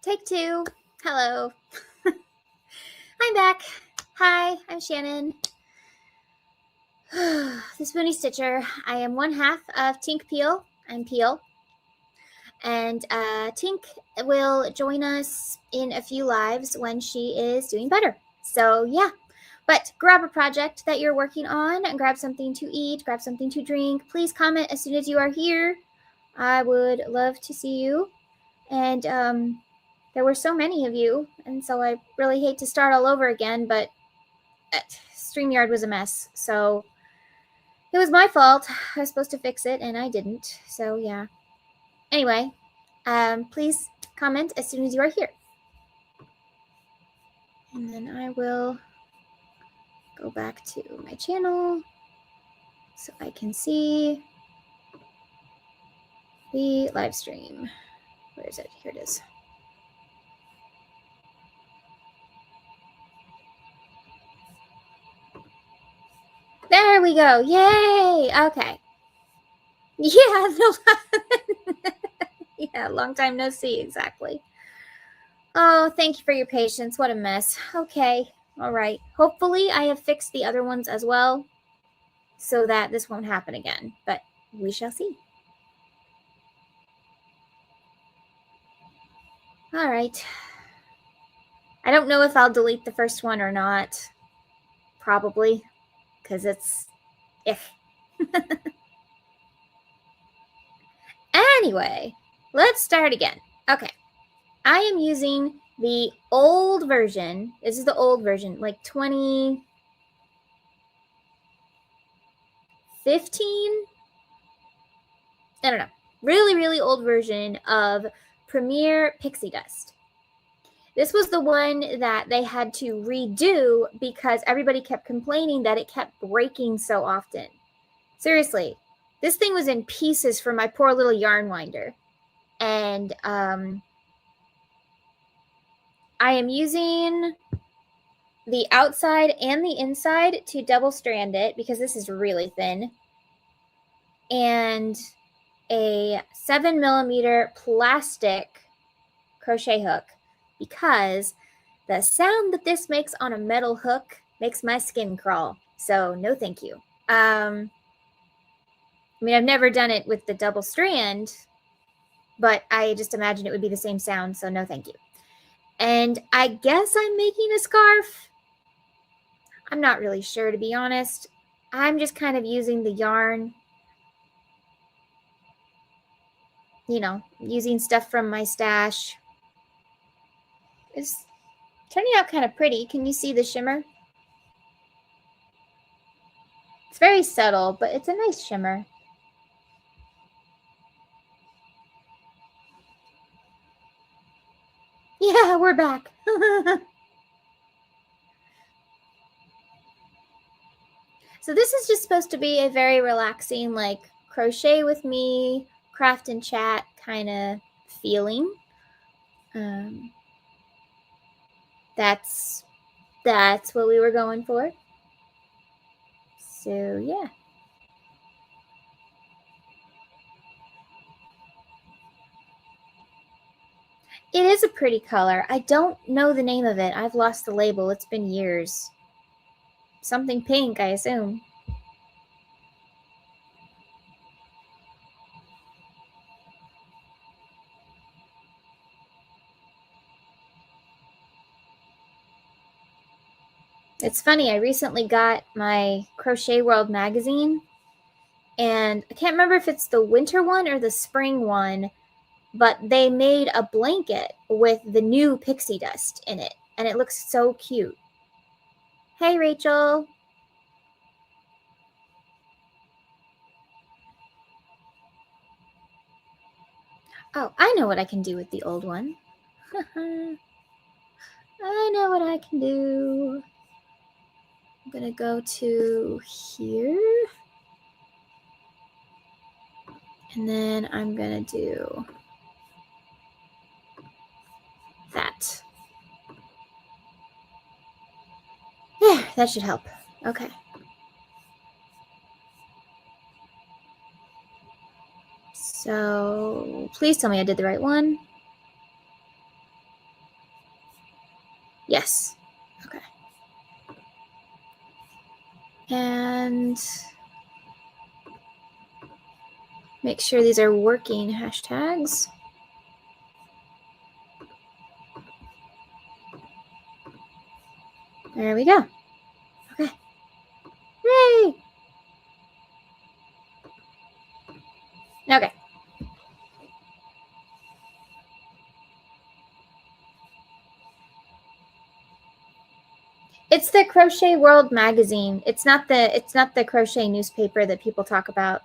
Take two. Hello. I'm back. Hi, I'm Shannon. The Spoonie Stitcher. I am one half of Tink Peel. I'm Peel. And Tink will join us in a few lives when she is doing better. So yeah. But grab a project that you're working on and grab something to eat, grab something to drink. Please comment as soon as you are here. I would love to see you. And there were so many of you, and so I really hate to start all over again, but StreamYard was a mess, so it was my fault. I was supposed to fix it, and I didn't, so yeah. Anyway, please comment as soon as you are here. And then I will go back to my channel so I can see the live stream. Where is it? Here it is. There we go. Yay! Okay. Yeah, yeah, long time no see, exactly. Oh, thank you for your patience. What a mess. Okay, all right. Hopefully I have fixed the other ones as well so that this won't happen again, but we shall see. All right. I don't know if I'll delete the first one or not. Probably, because it's if. Anyway, let's start again. Okay. I am using the old version. This is the old version, like 2015. I don't know. Really, really old version of Premiere Pixie Dust. This was the one that they had to redo because everybody kept complaining that it kept breaking so often. Seriously, this thing was in pieces for my poor little yarn winder. And I am using the outside and the inside to double strand it because this is really thin. And a 7mm plastic crochet hook because the sound that this makes on a metal hook makes my skin crawl. So no thank you. I mean, I've never done it with the double strand, but I just imagine it would be the same sound, so no thank you. And I guess I'm making a scarf. I'm not really sure, to be honest. I'm just kind of using the yarn, you know, using stuff from my stash. It's turning out kind of pretty. Can you see the shimmer? It's very subtle, but it's a nice shimmer. Yeah, we're back. So this is just supposed to be a very relaxing, like, crochet with me, craft and chat kind of feeling. That's what we were going for. So yeah. It is a pretty color. I don't know the name of it. I've lost the label. It's been years. Something pink, I assume. It's funny, I recently got my Crochet World magazine, and I can't remember if it's the winter one or the spring one, but they made a blanket with the new pixie dust in it, and it looks so cute. Hey, Rachel. Oh, I know what I can do with the old one. I know what I can do. I'm gonna go to here. And then I'm gonna do that. There, that should help. Okay. So please tell me I did the right one. Yes. Okay. And make sure these are working hashtags. There we go. Okay. Yay! Okay. It's the Crochet World magazine. It's not the crochet newspaper that people talk about.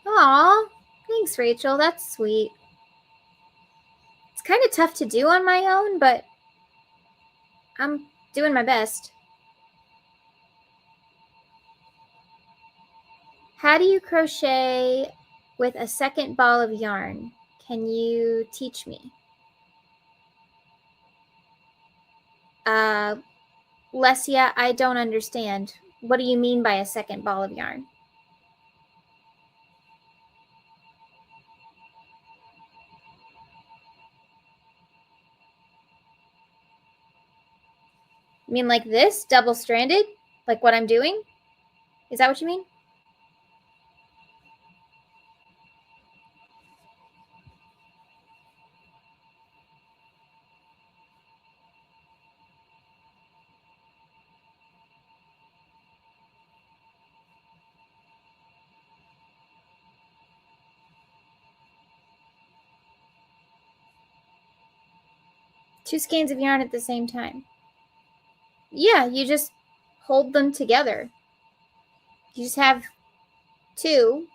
Aw, thanks, Rachel. That's sweet. It's kind of tough to do on my own, but I'm doing my best. How do you crochet with a second ball of yarn? Can you teach me? Lesia, I don't understand. What do you mean by a second ball of yarn? You mean like this, double-stranded? Like what I'm doing? Is that what you mean? Two skeins of yarn at the same time. Yeah, you just hold them together. You just have two,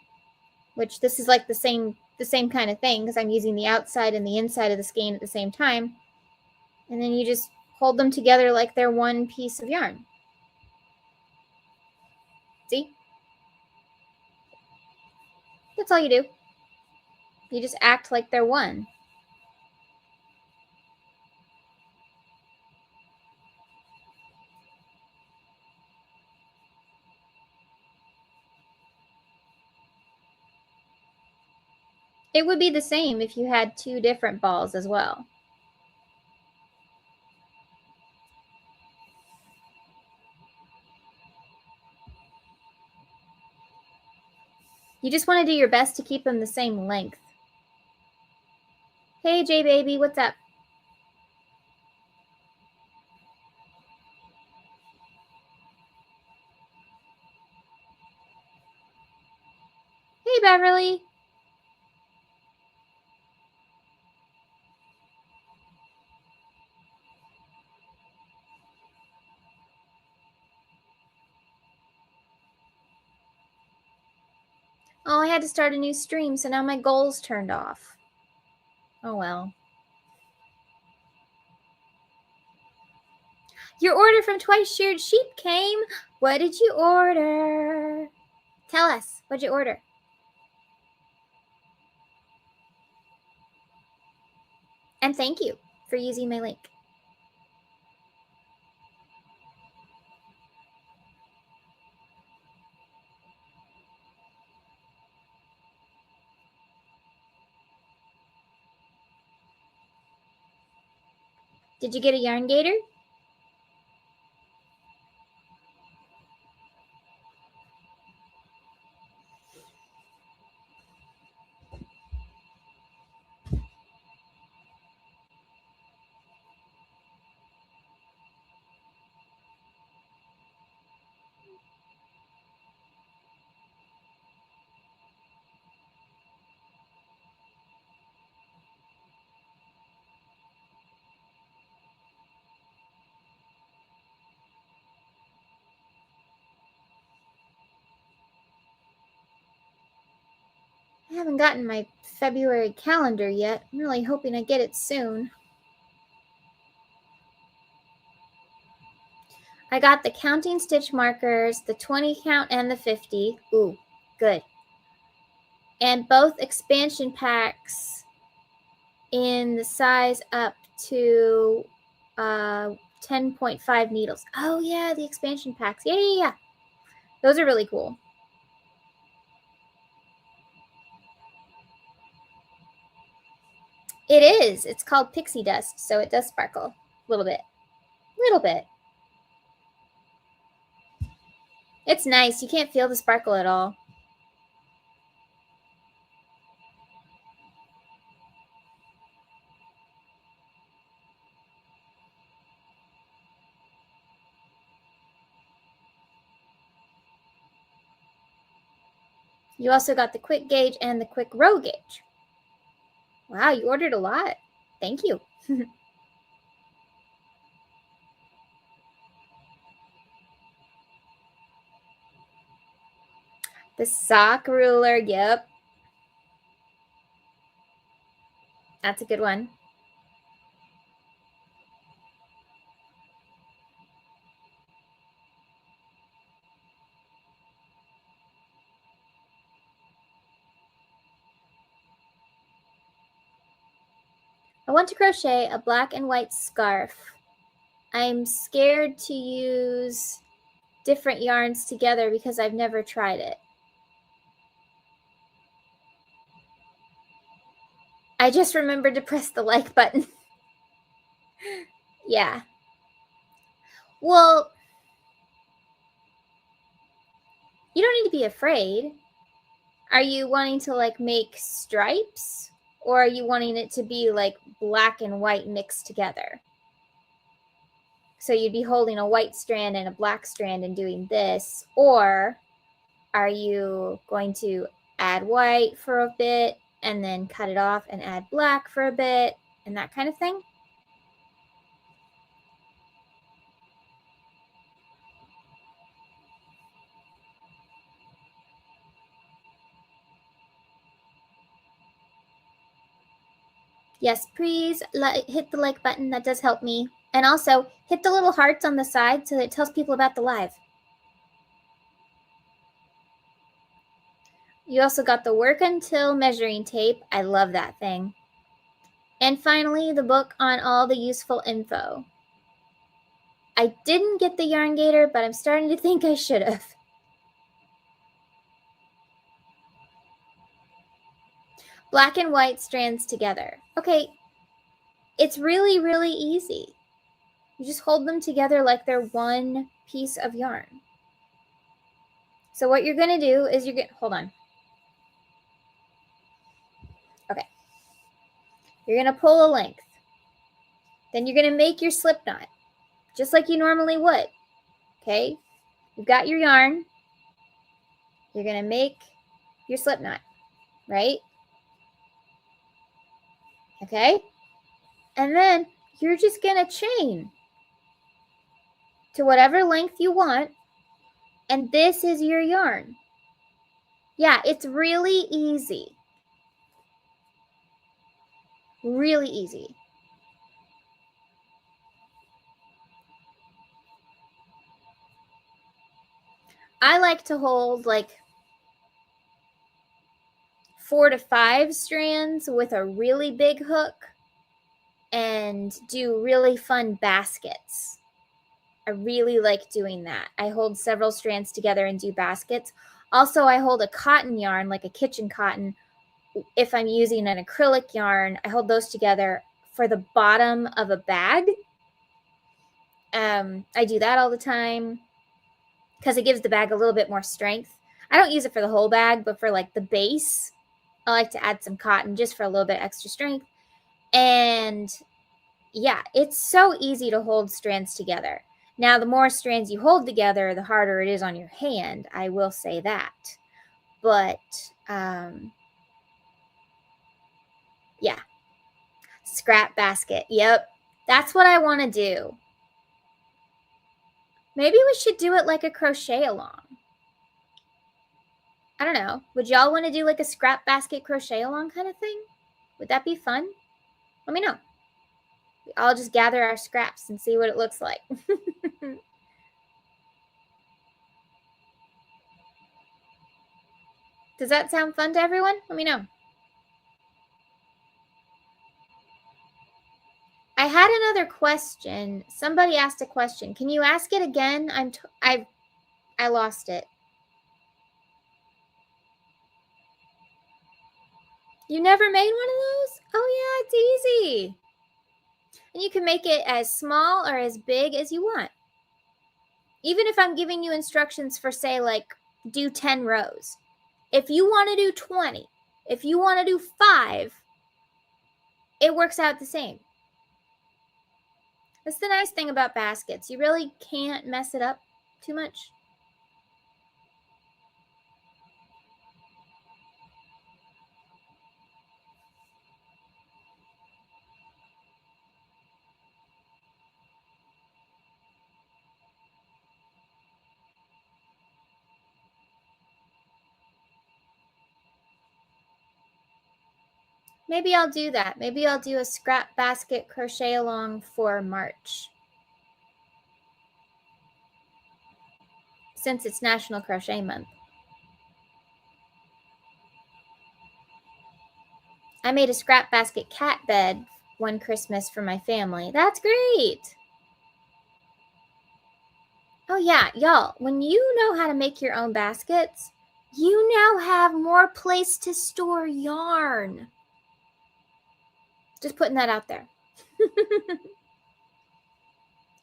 which this is like the same kind of thing because I'm using the outside and the inside of the skein at the same time. And then you just hold them together like they're one piece of yarn. See? That's all you do. You just act like they're one. It would be the same if you had two different balls as well. You just want to do your best to keep them the same length. Hey, J Baby, what's up? Hey, Beverly. Oh, I had to start a new stream, so now my goal's turned off. Oh, well. Your order from Twice Sheared Sheep came. What did you order? Tell us. What'd you order? And thank you for using my link. Did you get a yarn gator? I haven't gotten my February calendar yet. I'm really hoping I get it soon. I got the counting stitch markers, the 20 count and the 50. Ooh, good. And both expansion packs in the size up to 10.5 needles. Oh, yeah, the expansion packs. Yeah. Those are really cool. It is. It's called pixie dust, so it does sparkle a little bit. Little bit. It's nice. You can't feel the sparkle at all. You also got the quick gauge and the quick row gauge. Wow, you ordered a lot. Thank you. The sock ruler, yep. That's a good one. I want to crochet a black and white scarf. I'm scared to use different yarns together because I've never tried it. I just remembered to press the like button. Yeah. Well, you don't need to be afraid. Are you wanting to like make stripes, or are you wanting it to be like black and white mixed together? So you'd be holding a white strand and a black strand and doing this, or are you going to add white for a bit and then cut it off and add black for a bit and that kind of thing? Yes, please hit the like button. That does help me. And also hit the little hearts on the side so that it tells people about the live. You also got the work until measuring tape. I love that thing. And finally, the book on all the useful info. I didn't get the yarn gator, but I'm starting to think I should have. Black and white strands together. Okay, it's really, really easy. You just hold them together like they're one piece of yarn. So what you're going to do is hold on. Okay. You're going to pull a length. Then you're going to make your slip knot, just like you normally would. Okay? You've got your yarn. You're going to make your slip knot, right? Okay? And then you're just going to chain to whatever length you want. And this is your yarn. Yeah, it's really easy. Really easy. I like to hold like 4 to 5 strands with a really big hook and do really fun baskets. I really like doing that. I hold several strands together and do baskets. Also, I hold a cotton yarn, like a kitchen cotton. If I'm using an acrylic yarn, I hold those together for the bottom of a bag. I do that all the time because it gives the bag a little bit more strength. I don't use it for the whole bag, but for like the base, I like to add some cotton just for a little bit extra strength. And yeah, it's so easy to hold strands together. Now, the more strands you hold together, the harder it is on your hand. I will say that. But yeah, scrap basket. Yep, that's what I want to do. Maybe we should do it like a crochet along. I don't know. Would y'all want to do like a scrap basket crochet along kind of thing? Would that be fun? Let me know. I'll just gather our scraps and see what it looks like. Does that sound fun to everyone? Let me know. I had another question. Somebody asked a question. Can you ask it again? I lost it. You never made one of those? Oh, Oh, yeah, it's easy. And you can make it as small or as big as you want. Even if I'm giving you instructions for, say, like, do 10 rows. If you want to do 20, if you want to do 5, it works out the same. That's the nice thing about baskets. You really can't mess it up too much. Maybe I'll do that. Maybe I'll do a scrap basket crochet along for March. Since it's National Crochet Month. I made a scrap basket cat bed one Christmas for my family. That's great. Oh yeah, y'all, when you know how to make your own baskets, you now have more place to store yarn. Just putting that out there.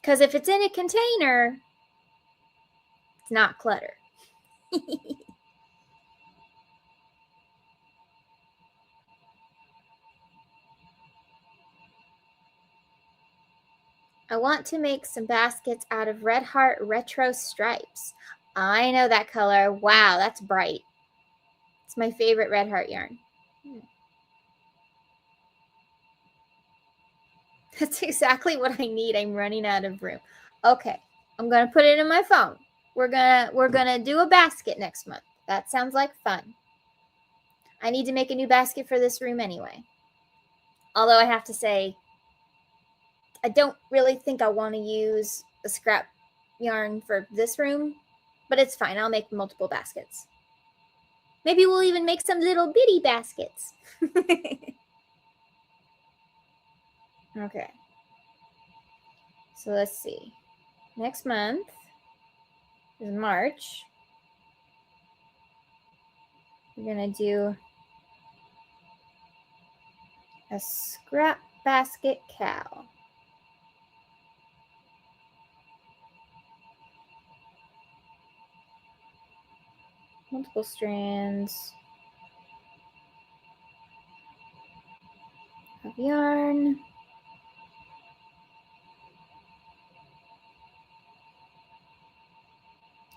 Because if it's in a container, it's not clutter. I want to make some baskets out of Red Heart Retro Stripes. I know that color. Wow, that's bright. It's my favorite Red Heart yarn. That's exactly what I need. I'm running out of room. Okay, I'm gonna put it in my phone. We're gonna do a basket next month. That sounds like fun. I need to make a new basket for this room anyway. Although I have to say, I don't really think I want to use the scrap yarn for this room, but it's fine. I'll make multiple baskets. Maybe we'll even make some little bitty baskets. Okay. So let's see. Next month is March. We're going to do a scrap basket cow. Multiple strands of yarn.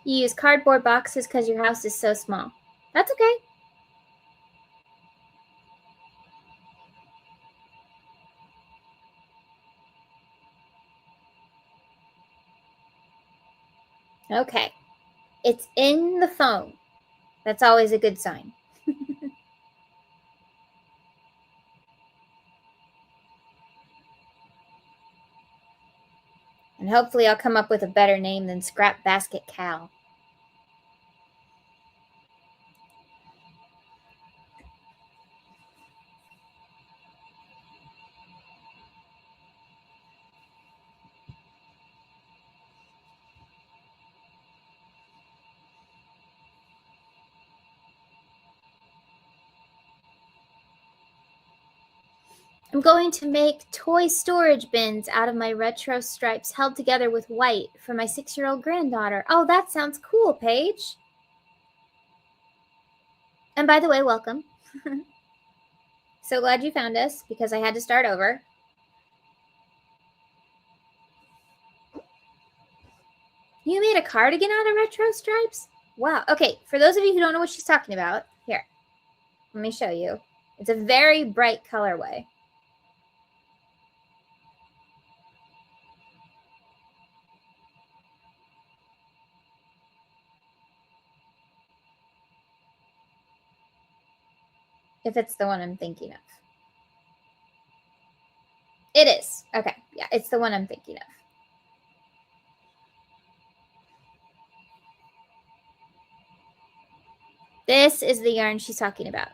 You use cardboard boxes because your house is so small. That's okay. Okay. It's in the phone. That's always a good sign. And hopefully I'll come up with a better name than Scrap Basket Cow. I'm going to make toy storage bins out of my retro stripes held together with white for my 6-year-old granddaughter. Oh, that sounds cool, Paige. And by the way, welcome. So glad you found us because I had to start over. You made a cardigan out of retro stripes? Wow. Okay, for those of you who don't know what she's talking about, here, let me show you. It's a very bright colorway. If it's the one I'm thinking of. It is. Okay. Yeah, it's the one I'm thinking of. This is the yarn she's talking about.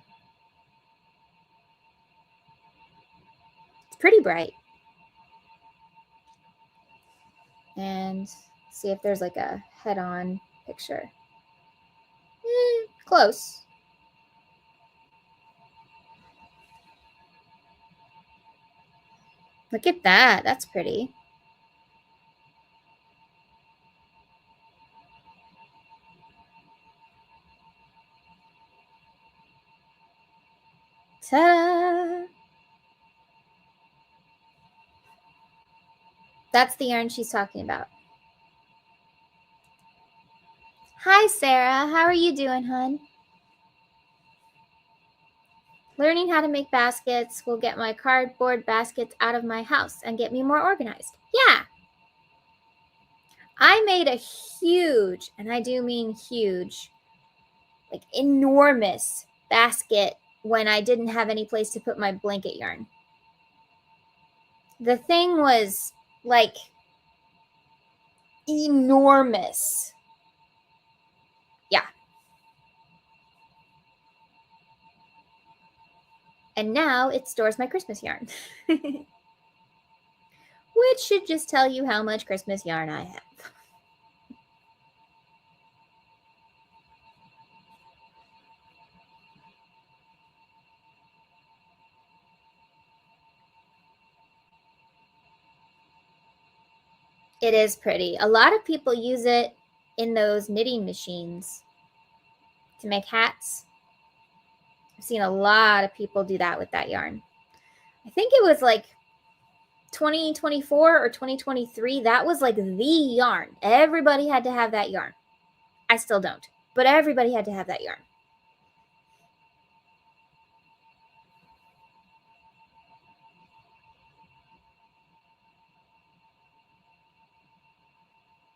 It's pretty bright. And see if there's like a head-on picture. Close. Look at that. That's pretty. Ta-da! That's the yarn she's talking about. Hi, Sarah. How are you doing, hun? Learning how to make baskets will get my cardboard baskets out of my house and get me more organized. Yeah. I made a huge, and I do mean huge, like enormous basket when I didn't have any place to put my blanket yarn. The thing was like enormous. Yeah. And now it stores my Christmas yarn. Which should just tell you how much Christmas yarn I have. It is pretty. A lot of people use it in those knitting machines to make hats. I've seen a lot of people do that with that yarn. I think it was like 2024 or 2023. That was like the yarn. Everybody had to have that yarn. I still don't, but everybody had to have that yarn.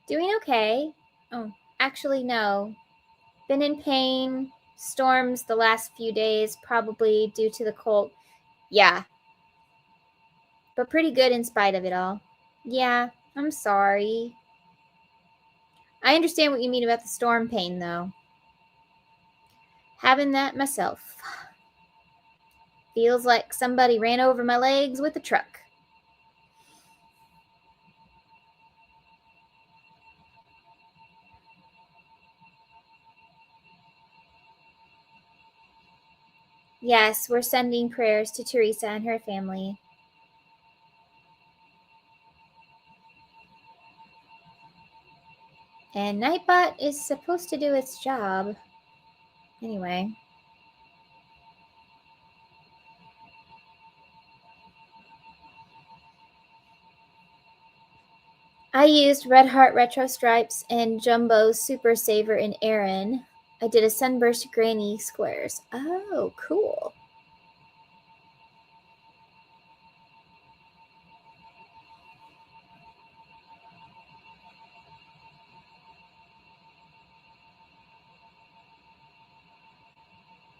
Doing okay. Oh, actually, no. Been in pain, storms the last few days, probably due to the cold. Yeah. But pretty good in spite of it all. Yeah, I'm sorry. I understand what you mean about the storm pain, though. Having that myself. Feels like somebody ran over my legs with a truck. Yes, we're sending prayers to Teresa and her family. And Nightbot is supposed to do its job. Anyway. I used Red Heart Retro Stripes and Jumbo Super Saver in Erin. I did a Sunburst Granny squares. Oh, cool.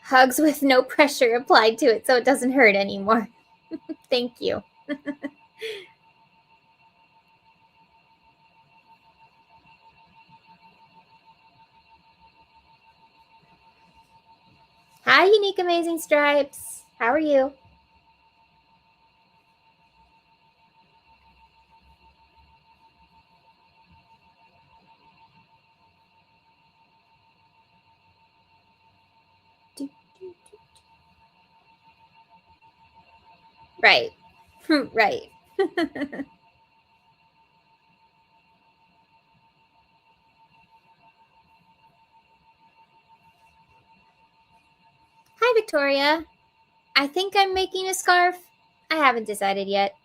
Hugs with no pressure applied to it so it doesn't hurt anymore. Thank you. Hi, Unique Amazing Stripes. How are you? Right. Right. Hi, Victoria. I think I'm making a scarf. I haven't decided yet.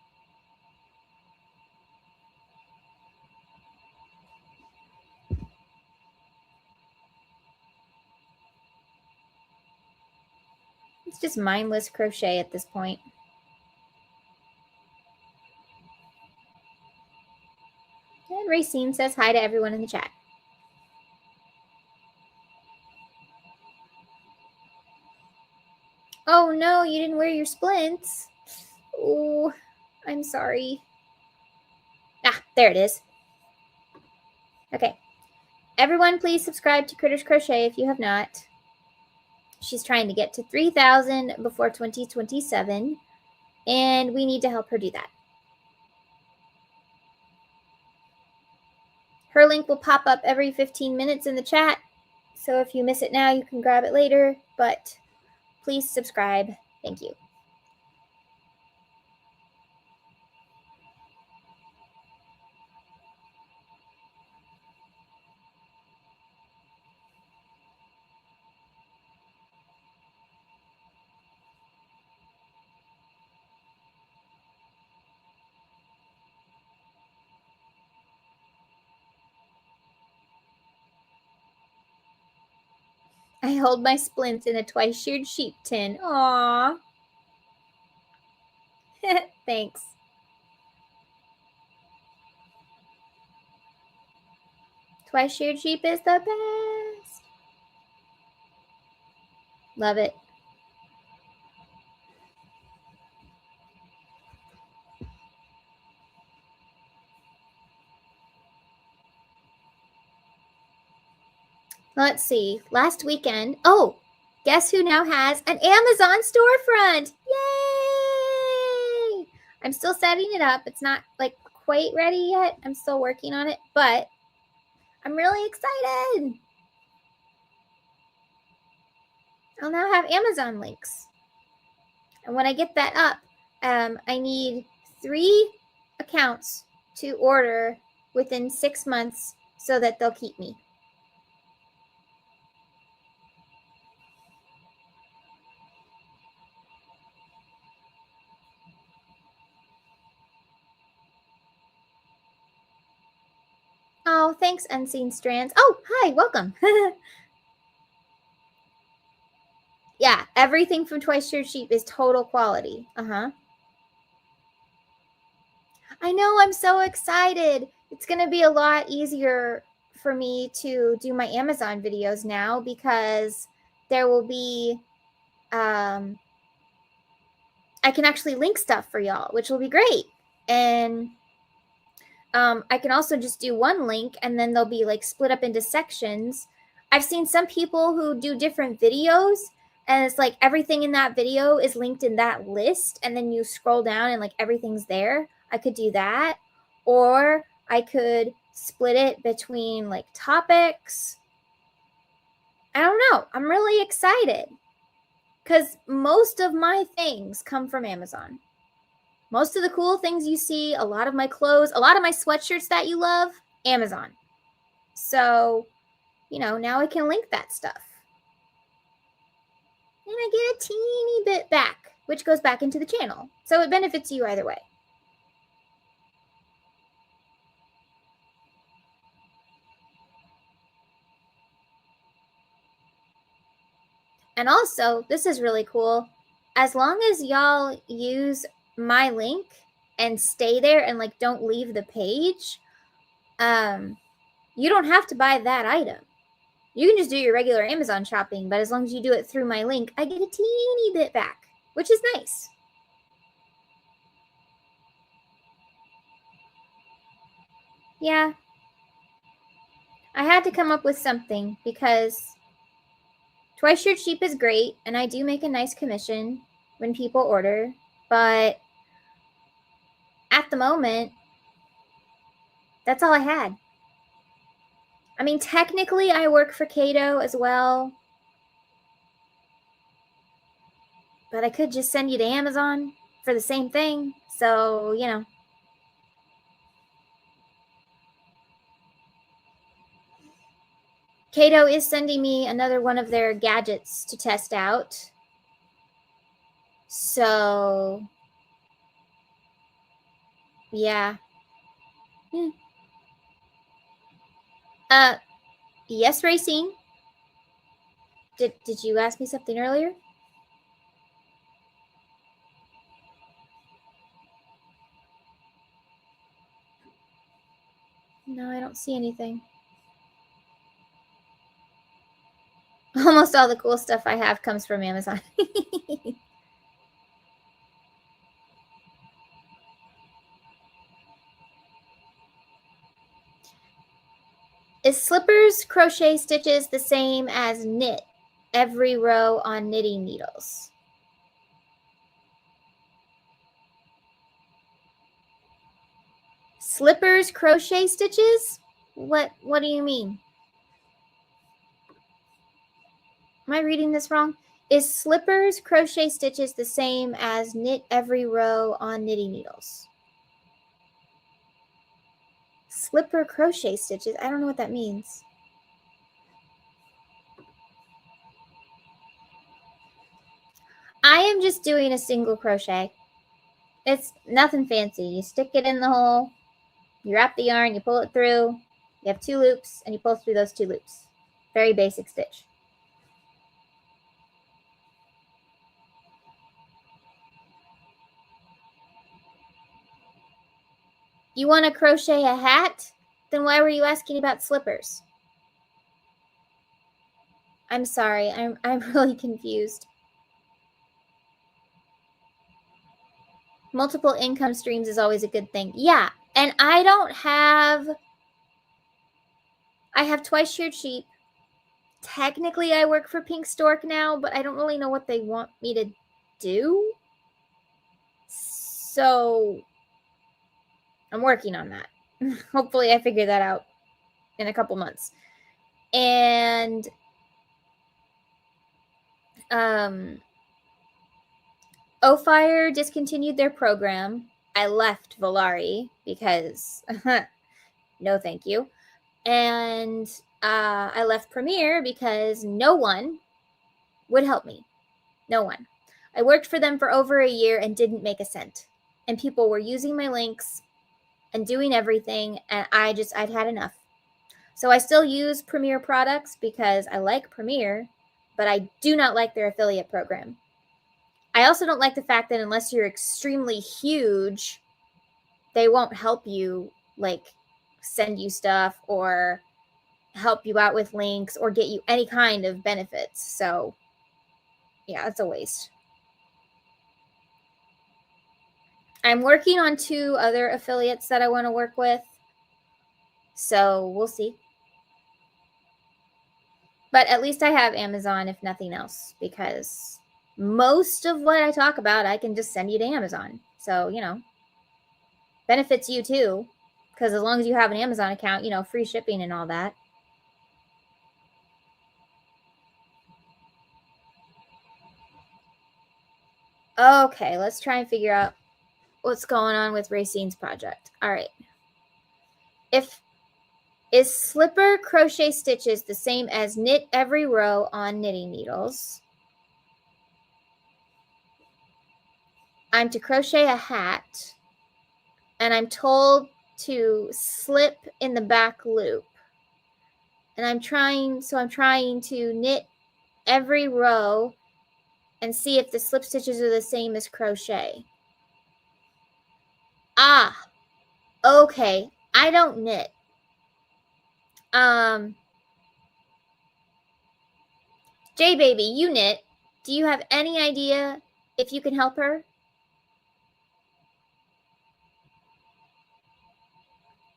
It's just mindless crochet at this point. And Racine says hi to everyone in the chat. Oh no, you didn't wear your splints. Oh, I'm sorry. Ah, there it is. Okay. Everyone, please subscribe to Critters Crochet if you have not. She's trying to get to 3,000 before 2027, and we need to help her do that. Her link will pop up every 15 minutes in the chat, so if you miss it now, you can grab it later, but please subscribe. Thank you. I hold my splints in a twice-sheared sheep tin. Aww. Thanks. Twice-sheared sheep is the best. Love it. Let's see. Last weekend. Oh, guess who now has an Amazon storefront? Yay! I'm still setting it up. It's not like quite ready yet. I'm still working on it, but I'm really excited. I'll now have Amazon links. And when I get that up, I need 3 accounts to order within 6 months so that they'll keep me. Oh, thanks, Unseen Strands. Oh, hi, welcome. Yeah, everything from Twice-sheared sheep is total quality. I know, I'm so excited. It's going to be a lot easier for me to do my Amazon videos now because there will be, I can actually link stuff for y'all, which will be great. And I can also just do one link and then they'll be like split up into sections. I've seen some people who do different videos and it's like everything in that video is linked in that list and then you scroll down and like everything's there. I could do that, or I could split it between like topics. I don't know. I'm really excited because most of my things come from Amazon. Most of the cool things you see, a lot of my clothes, a lot of my sweatshirts that you love, Amazon. So, you know, now I can link that stuff. And I get a teeny bit back, which goes back into the channel. So it benefits you either way. And also, this is really cool. As long as y'all use my link and stay there and like don't leave the page, you don't have to buy that item. You can just do your regular Amazon shopping, but as long as you do it through my link, I get a teeny bit back, which is nice. Yeah. I had to come up with something because Twice-sheared sheep is great, and I do make a nice commission when people order, but at the moment, that's all I had. I mean, technically, I work for Cato as well, but I could just send you to Amazon for the same thing. So, you know. Cato is sending me another one of their gadgets to test out. So, yeah. Yes, Racine. Did you ask me something earlier? No, I don't see anything. Almost all the cool stuff I have comes from Amazon. Is slippers crochet stitches the same as knit every row on knitting needles? Slippers crochet stitches? What do you mean? Am I reading this wrong? Is slippers crochet stitches the same as knit every row on knitting needles? Slipper crochet stitches? I don't know what that means. I am just doing a single crochet. It's nothing fancy. You stick it in the hole, you wrap the yarn, you pull it through, you have 2 loops, and you pull through those 2 loops. Very basic stitch. You want to crochet a hat? Then why were you asking about slippers? I'm sorry. I'm really confused. Multiple income streams is always a good thing. Yeah, and I have twice sheared sheep. Technically, I work for Pink Stork now, but I don't really know what they want me to do. So I'm working on that. Hopefully I figure that out in a couple months. And Fire discontinued their program. I left Volari because no thank you. And I left Premiere because no one would help me. No one. I worked for them for over a year and didn't make a cent. And people were using my links and doing everything, and I'd had enough. So I still use Premiere products because I like Premiere, but I do not like their affiliate program. I also don't like the fact that unless you're extremely huge, they won't help you, like send you stuff or help you out with links or get you any kind of benefits. So yeah, it's a waste. I'm working on 2 other affiliates that I want to work with. So we'll see. But at least I have Amazon, if nothing else, because most of what I talk about, I can just send you to Amazon. So, you know, benefits you too, because as long as you have an Amazon account, you know, free shipping and all that. Okay, let's try and figure out what's going on with Racine's project. All right. Is slipper crochet stitches the same as knit every row on knitting needles? I'm to crochet a hat, and I'm told to slip in the back loop. And I'm trying to knit every row and see if the slip stitches are the same as crochet. Ah, okay. I don't knit. J Baby, you knit. Do you have any idea if you can help her?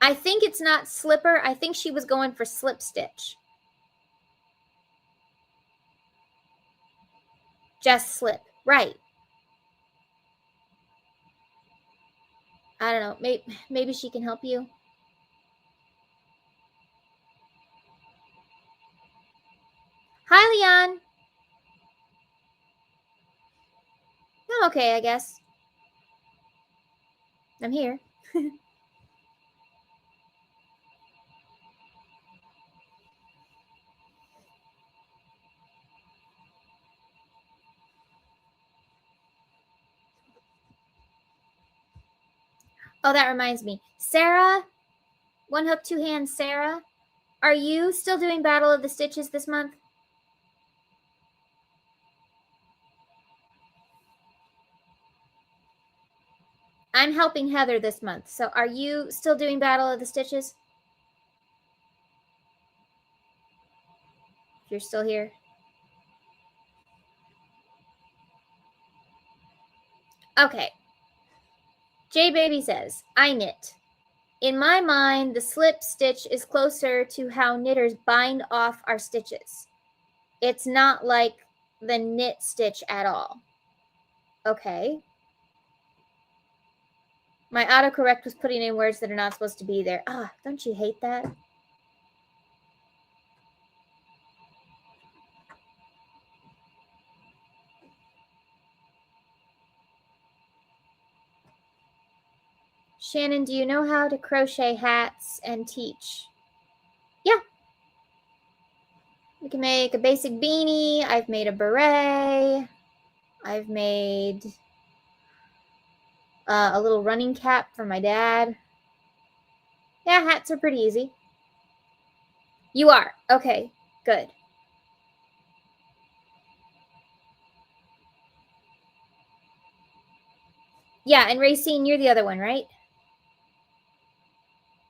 I think it's not slipper. I think she was going for slip stitch. Just slip. Right. I don't know. Maybe she can help you. Hi, Leon. I'm okay, I guess. I'm here. Oh, that reminds me. Sarah, One Hook, Two Hands, Sarah, are you still doing Battle of the Stitches this month? I'm helping Heather this month. So are you still doing Battle of the Stitches? If you're still here. Okay. J Baby says, I knit. In my mind, the slip stitch is closer to how knitters bind off our stitches. It's not like the knit stitch at all. Okay. My autocorrect was putting in words that are not supposed to be there. Ah, don't you hate that? Shannon, do you know how to crochet hats and teach? Yeah. We can make a basic beanie. I've made a beret. I've made a little running cap for my dad. Yeah, hats are pretty easy. You are? Okay, good. Yeah, and Racine, you're the other one, right?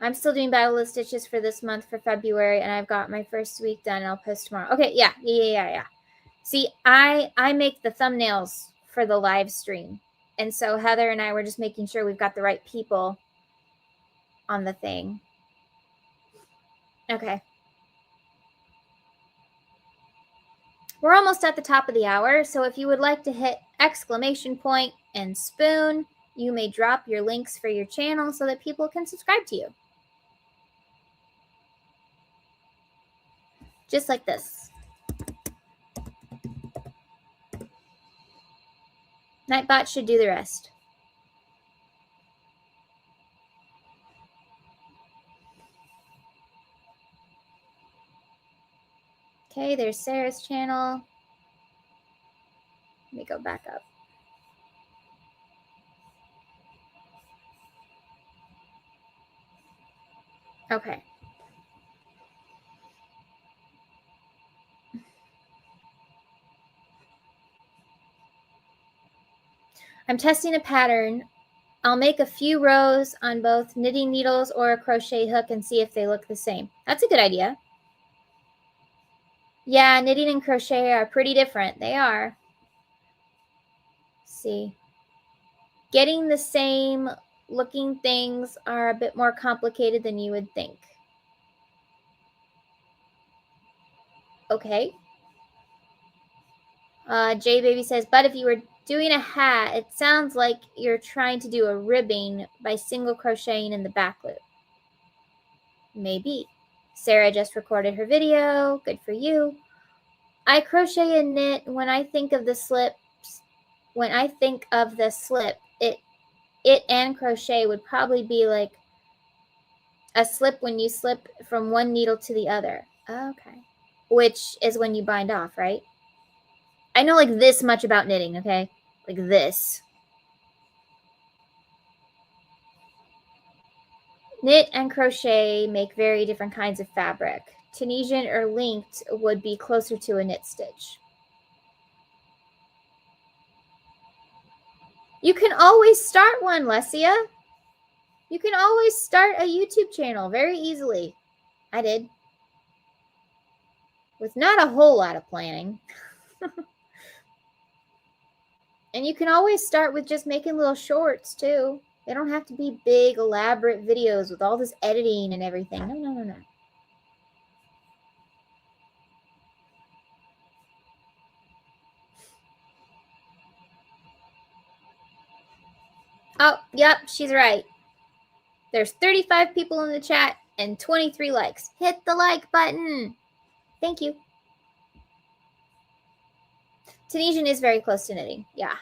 I'm still doing battle list stitches for this month for February, and I've got my first week done, and I'll post tomorrow. Okay, yeah. See, I make the thumbnails for the live stream, and so Heather and I were just making sure we've got the right people on the thing. Okay. We're almost at the top of the hour, so if you would like to hit exclamation point and spoon, you may drop your links for your channel so that people can subscribe to you. Just like this. Nightbot should do the rest. Okay, there's Sarah's channel. Let me go back up. Okay. I'm testing a pattern. I'll make a few rows on both knitting needles or a crochet hook and see if they look the same. That's a good idea. Yeah, knitting and crochet are pretty different. They are. Let's see. Getting the same looking things are a bit more complicated than you would think. Okay. J Baby says, but if you were doing a hat, it sounds like you're trying to do a ribbing by single crocheting in the back loop. Maybe. Sarah just recorded her video. Good for you. I crochet and knit when I think of the slips. When I think of the slip, it and crochet would probably be like a slip when you slip from one needle to the other. Okay. Which is when you bind off, right? I know like this much about knitting, okay? Like this. Knit and crochet make very different kinds of fabric. Tunisian or linked would be closer to a knit stitch. You can always start one, Lesia. You can always start a YouTube channel very easily. I did. With not a whole lot of planning. And you can always start with just making little shorts too. They don't have to be big, elaborate videos with all this editing and everything. No. Oh, yep, she's right. There's 35 people in the chat and 23 likes. Hit the like button. Thank you. Tunisian is very close to knitting. Yeah.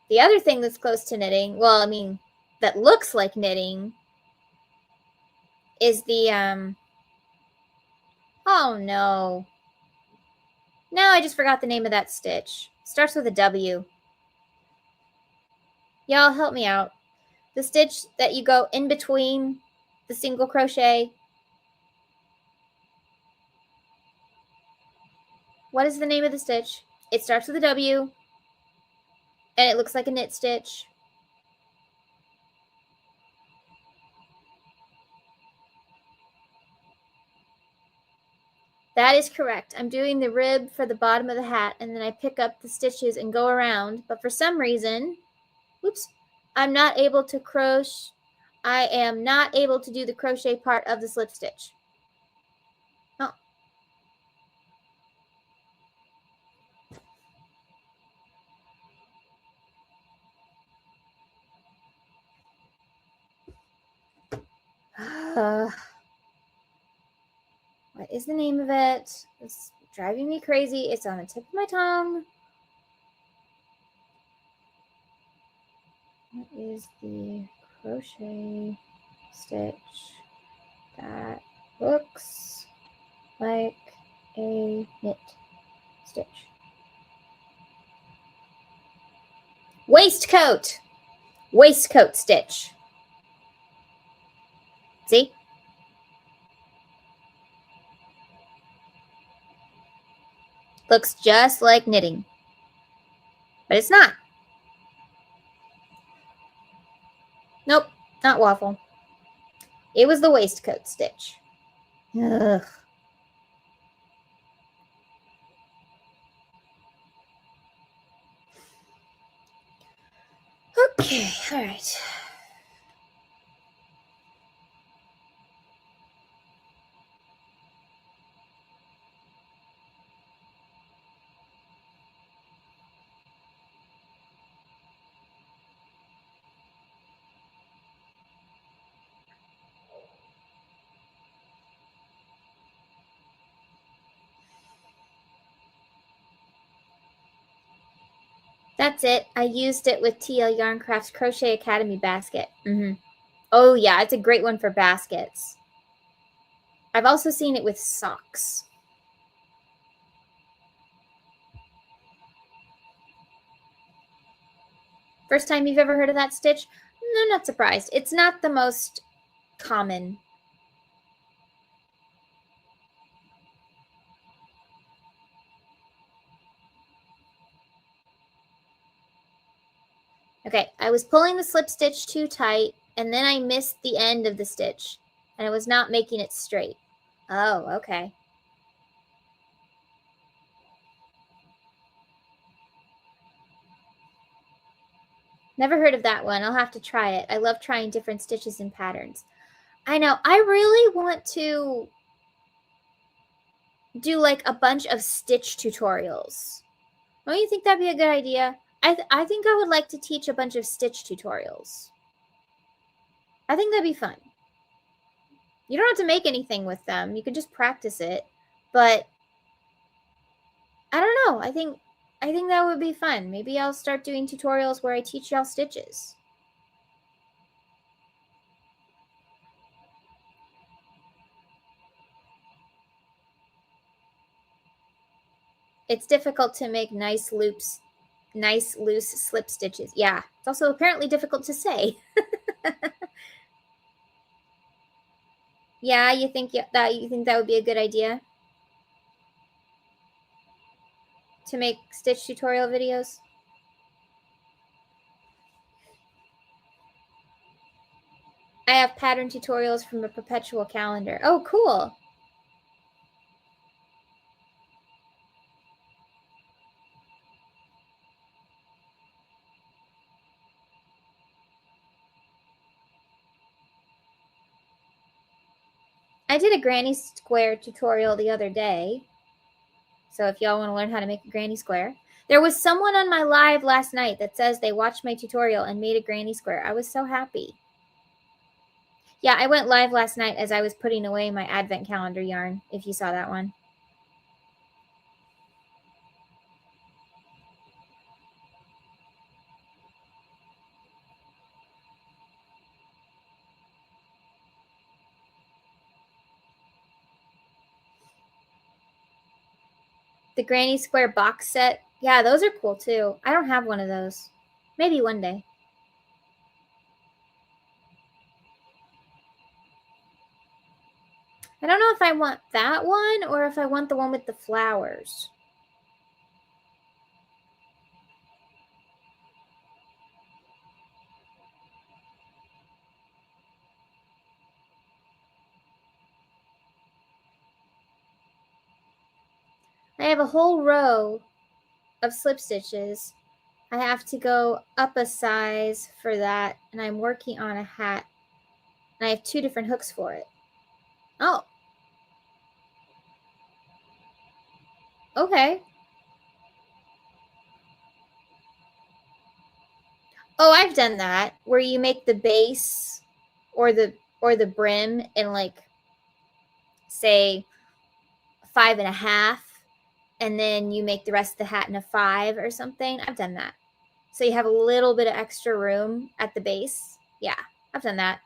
The other thing that's close to knitting, well, I mean, that looks like knitting is the, oh no. Now I just forgot the name of that stitch. Starts with a W. Y'all help me out. The stitch that you go in between the single crochet. What is the name of the stitch? It starts with a W, and it looks like a knit stitch. That is correct. I'm doing the rib for the bottom of the hat, and then I pick up the stitches and go around. But for some reason, whoops, I'm not able to crochet. I am not able to do the crochet part of the slip stitch. Oh. What is the name of it? It's driving me crazy. It's on the tip of my tongue. What is the crochet stitch that looks like a knit stitch? Waistcoat. Waistcoat stitch. See? Looks just like knitting. But it's not. Nope, not waffle. It was the waistcoat stitch. Ugh. Okay, all right. That's it. I used it with TL Yarncraft's Crochet Academy basket. Oh yeah, it's a great one for baskets. I've also seen it with socks. First time you've ever heard of that stitch? No, not surprised. It's not the most common. Okay, I was pulling the slip stitch too tight, and then I missed the end of the stitch, and I was not making it straight. Oh, okay. Never heard of that one. I'll have to try it. I love trying different stitches and patterns. I know. I really want to do like a bunch of stitch tutorials. Don't you think that'd be a good idea? I think I would like to teach a bunch of stitch tutorials. I think that'd be fun. You don't have to make anything with them. You can just practice it. But I don't know. I think that would be fun. Maybe I'll start doing tutorials where I teach y'all stitches. It's difficult to make nice loops, nice loose slip stitches. Yeah, it's also apparently difficult to say. Yeah, you think that would be a good idea to make stitch tutorial videos? I have pattern tutorials from a perpetual calendar. Oh, cool. I did a granny square tutorial the other day. So if y'all want to learn how to make a granny square. There was someone on my live last night that says they watched my tutorial and made a granny square. I was so happy. Yeah, I went live last night as I was putting away my advent calendar yarn, if you saw that one. The granny square box set. Yeah, those are cool too. I don't have one of those. Maybe one day. I don't know if I want that one or if I want the one with the flowers. I have a whole row of slip stitches. I have to go up a size for that, and I'm working on a hat, and I have 2 different hooks for it. Oh. Okay. Oh, I've done that, where you make the base or the brim in like, say, 5.5, and then you make the rest of the hat in a 5 or something. I've done that. So you have a little bit of extra room at the base. Yeah, I've done that.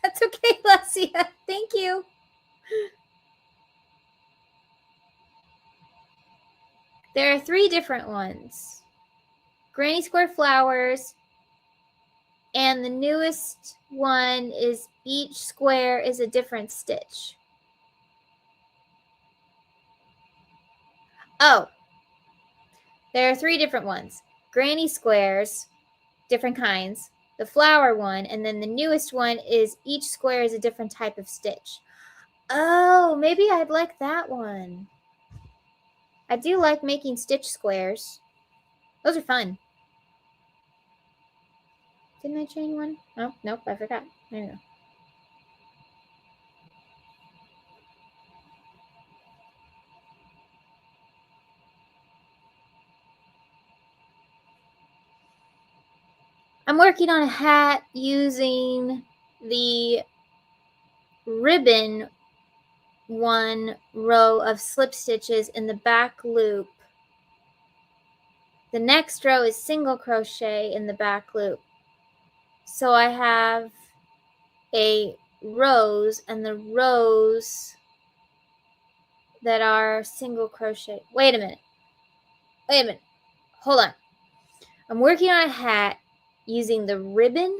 That's okay, Lesia. Thank you. There are 3 different ones. Granny square flowers, And the newest one is each square is a different stitch. Oh, there are 3 different ones. Granny squares, different kinds, the flower one, and then the newest one is each square is a different type of stitch. Oh, maybe I'd like that one. I do like making stitch squares. Those are fun. Didn't I chain one? Oh, nope, I forgot. There you go. I'm working on a hat using the ribbon 1 row of slip stitches in the back loop. The next row is single crochet in the back loop. So I have a rows and the rows that are single crochet. Wait a minute. Hold on. I'm working on a hat using the ribbon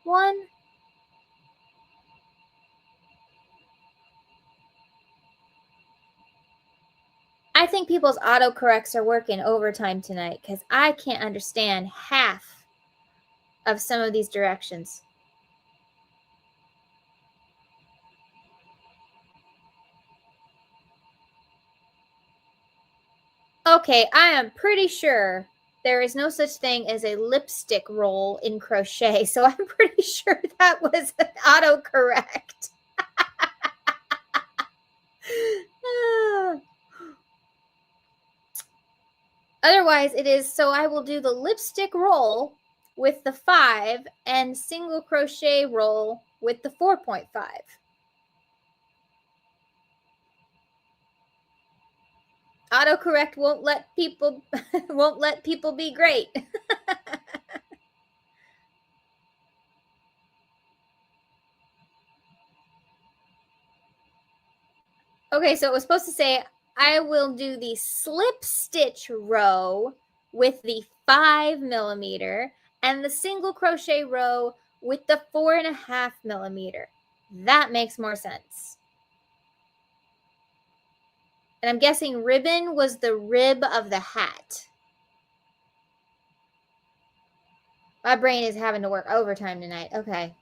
1. I think people's autocorrects are working overtime tonight because I can't understand half of some of these directions. Okay, I am pretty sure there is no such thing as a lipstick roll in crochet, so I'm pretty sure that was an autocorrect. Otherwise, it is, so I will do the lipstick roll with the 5 and single crochet roll with the 4.5. Autocorrect won't let people be great. Okay, so it was supposed to say I will do the slip stitch row with the 5mm and the single crochet row with the 4.5mm. That makes more sense. And I'm guessing ribbon was the rib of the hat. My brain is having to work overtime tonight. Okay.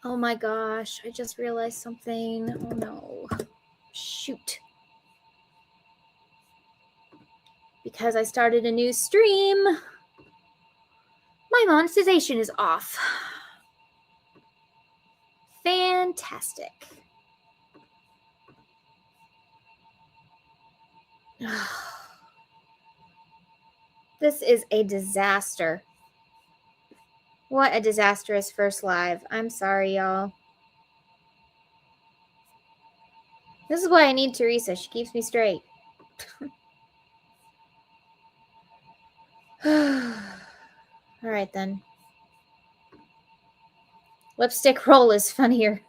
Oh my gosh, I just realized something. Oh no. Shoot. Because I started a new stream, my monetization is off. Fantastic. This is a disaster. What a disastrous first live. I'm sorry, y'all. This is why I need Teresa. She keeps me straight. All right, then. Lipstick roll is funnier.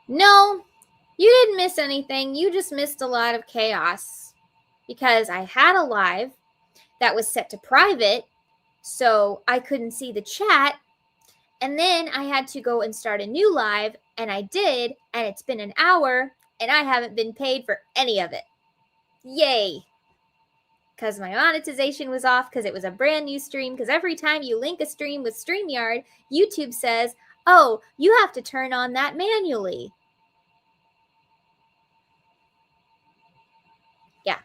No, you didn't miss anything. You just missed a lot of chaos because I had a live that was set to private, so I couldn't see the chat. And then I had to go and start a new live, and I did, and it's been an hour, and I haven't been paid for any of it. Yay! Because my monetization was off because it was a brand new stream, because every time you link a stream with StreamYard, YouTube says, oh, you have to turn on that manually. Yeah,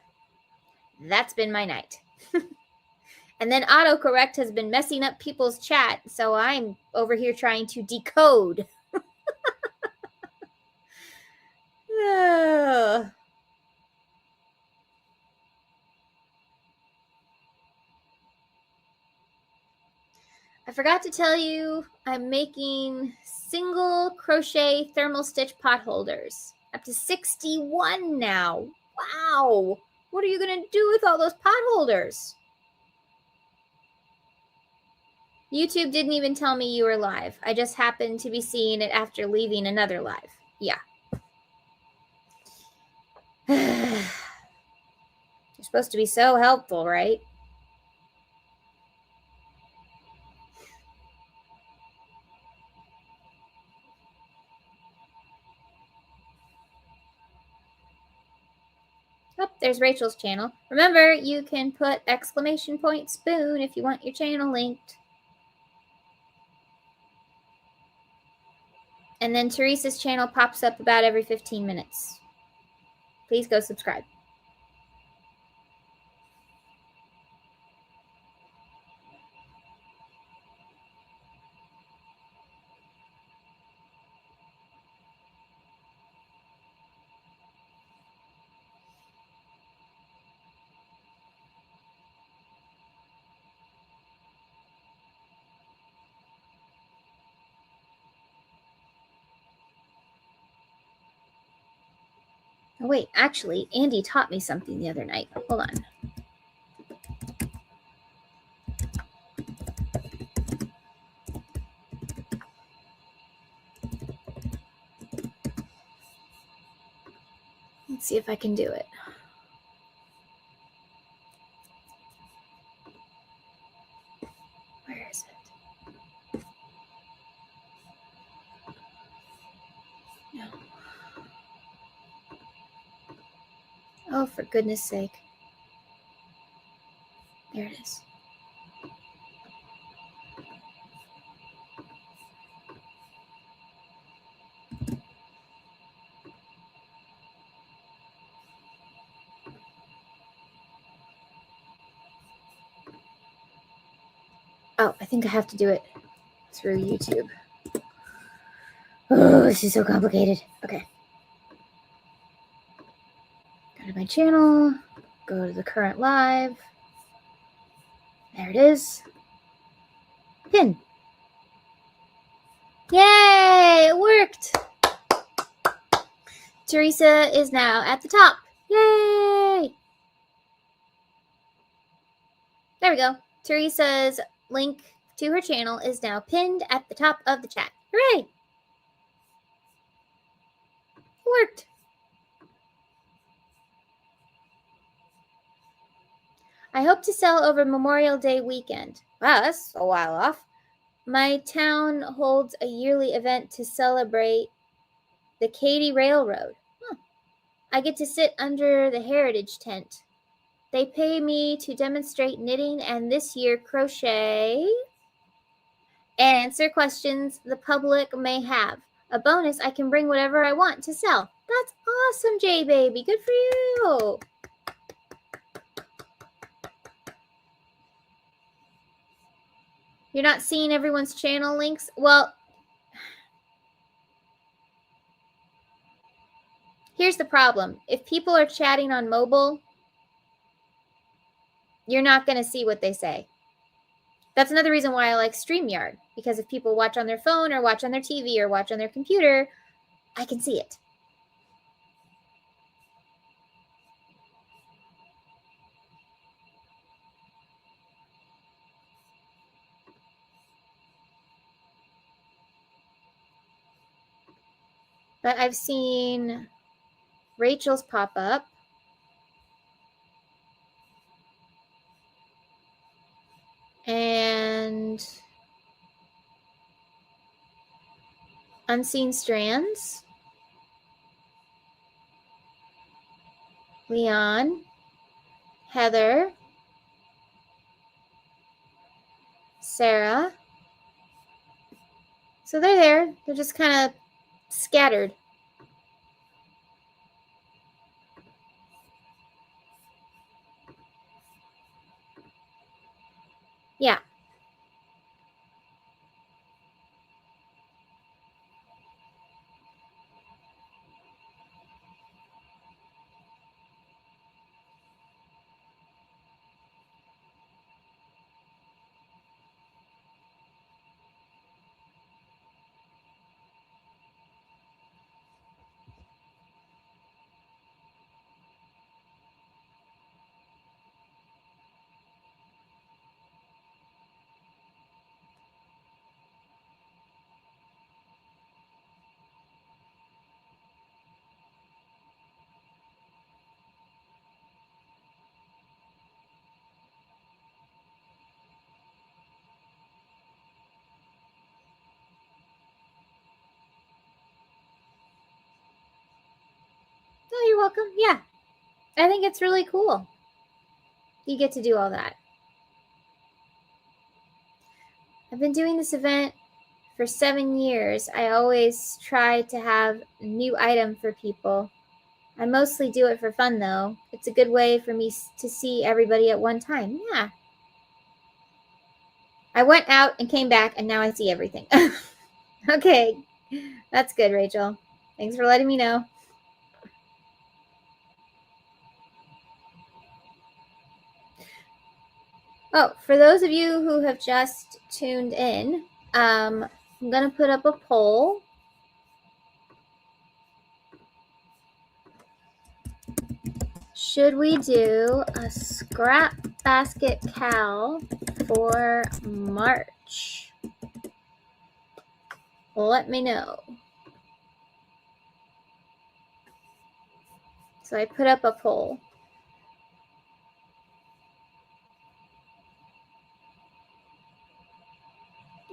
that's been my night. And then autocorrect has been messing up people's chat, so I'm over here trying to decode. I forgot to tell you, I'm making single crochet thermal stitch pot holders. Up to 61 now. Wow. What are you going to do with all those pot holders? YouTube didn't even tell me you were live. I just happened to be seeing it after leaving another live. Yeah. You're supposed to be so helpful, right? Oh, there's Rachel's channel. Remember, you can put !spoon if you want your channel linked. And then Teresa's channel pops up about every 15 minutes. Please go subscribe. Oh, wait, actually, Andy taught me something the other night. Hold on. Let's see if I can do it. Where is it? No. Oh, for goodness sake. There it is. Oh, I think I have to do it through YouTube. Oh, this is so complicated. Okay. Go to my channel. Go to the current live. There it is. Pin. Yay! It worked! Teresa is now at the top. Yay! There we go. Teresa's link to her channel is now pinned at the top of the chat. Hooray! It worked. I hope to sell over Memorial Day weekend. Wow, that's a while off. My town holds a yearly event to celebrate the Katy Railroad. Huh. I get to sit under the heritage tent. They pay me to demonstrate knitting and this year crochet and answer questions the public may have. A bonus, I can bring whatever I want to sell. That's awesome, J Baby. Good for you. You're not seeing everyone's channel links? Well, here's the problem. If people are chatting on mobile, you're not going to see what they say. That's another reason why I like StreamYard, because if people watch on their phone or watch on their TV or watch on their computer, I can see it. But I've seen Rachel's pop up. And Unseen Strands. Leon. Heather. Sarah. So they're there. They're just kind of scattered. Yeah. welcome. Yeah, I think it's really cool. You get to do all that. I've been doing this event for 7 years. I always try to have a new item for people. I mostly do it for fun, though. It's a good way for me to see everybody at one time. Yeah. I went out and came back, and now I see everything. Okay. That's good, Rachel. Thanks for letting me know. Oh, for those of you who have just tuned in, I'm going to put up a poll. Should we do a scrap basket cal for March? Let me know. So I put up a poll.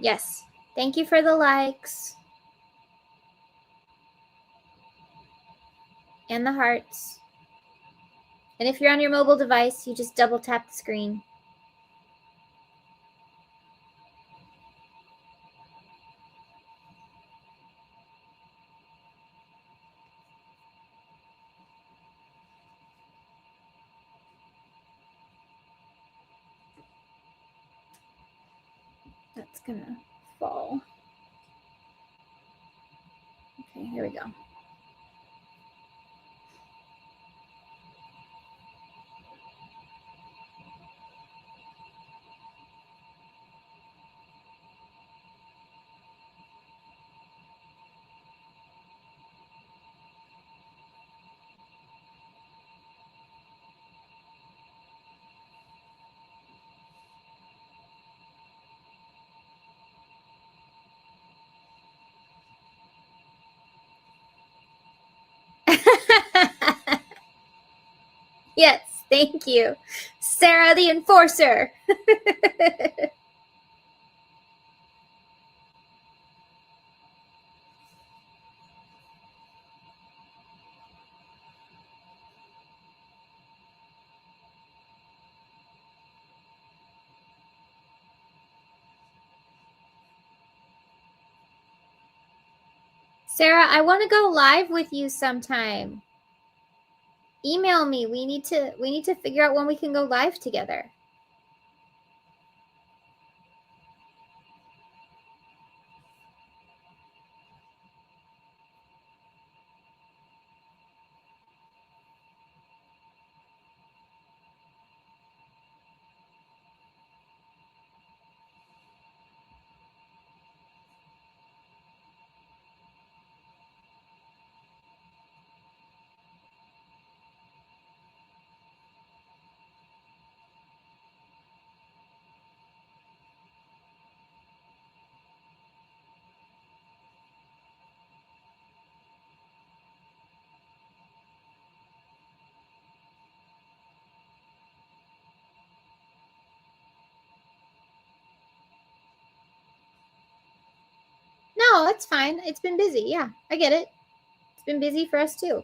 Yes. Thank you for the likes. And the hearts. And if you're on your mobile device, you just double tap the screen. That's gonna fall. Okay, here we go. Yes, thank you. Sarah the Enforcer. Sarah, I want to go live with you sometime. Email me. We need to figure out when we can go live together. No, it's fine. It's been busy. Yeah, I get it. It's been busy for us too.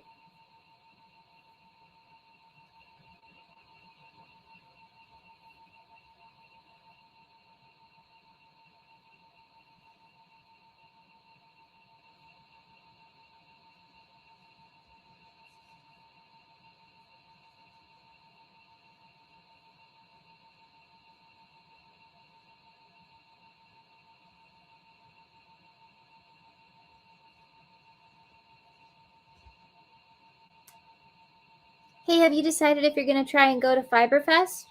Hey, have you decided if you're going to try and go to Fiberfest?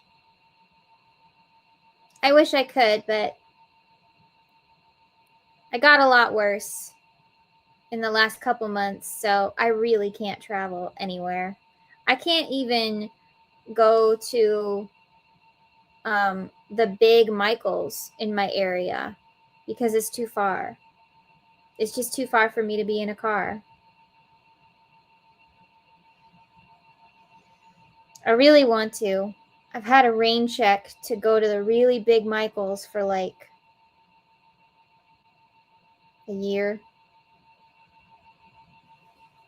I wish I could, but I got a lot worse in the last couple months, so I really can't travel anywhere. I can't even go to the big Michaels in my area because it's too far. It's just too far for me to be in a car. I really want to. I've had a rain check to go to the really big Michaels for like a year.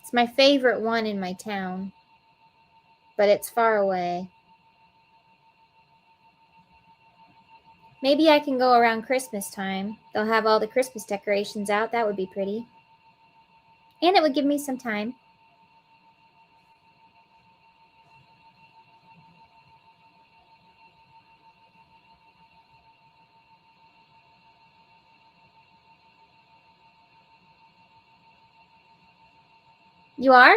It's my favorite one in my town. but it's far away. Maybe I can go around Christmas time. They'll have all the Christmas decorations out. That would be pretty. And it would give me some time. You are?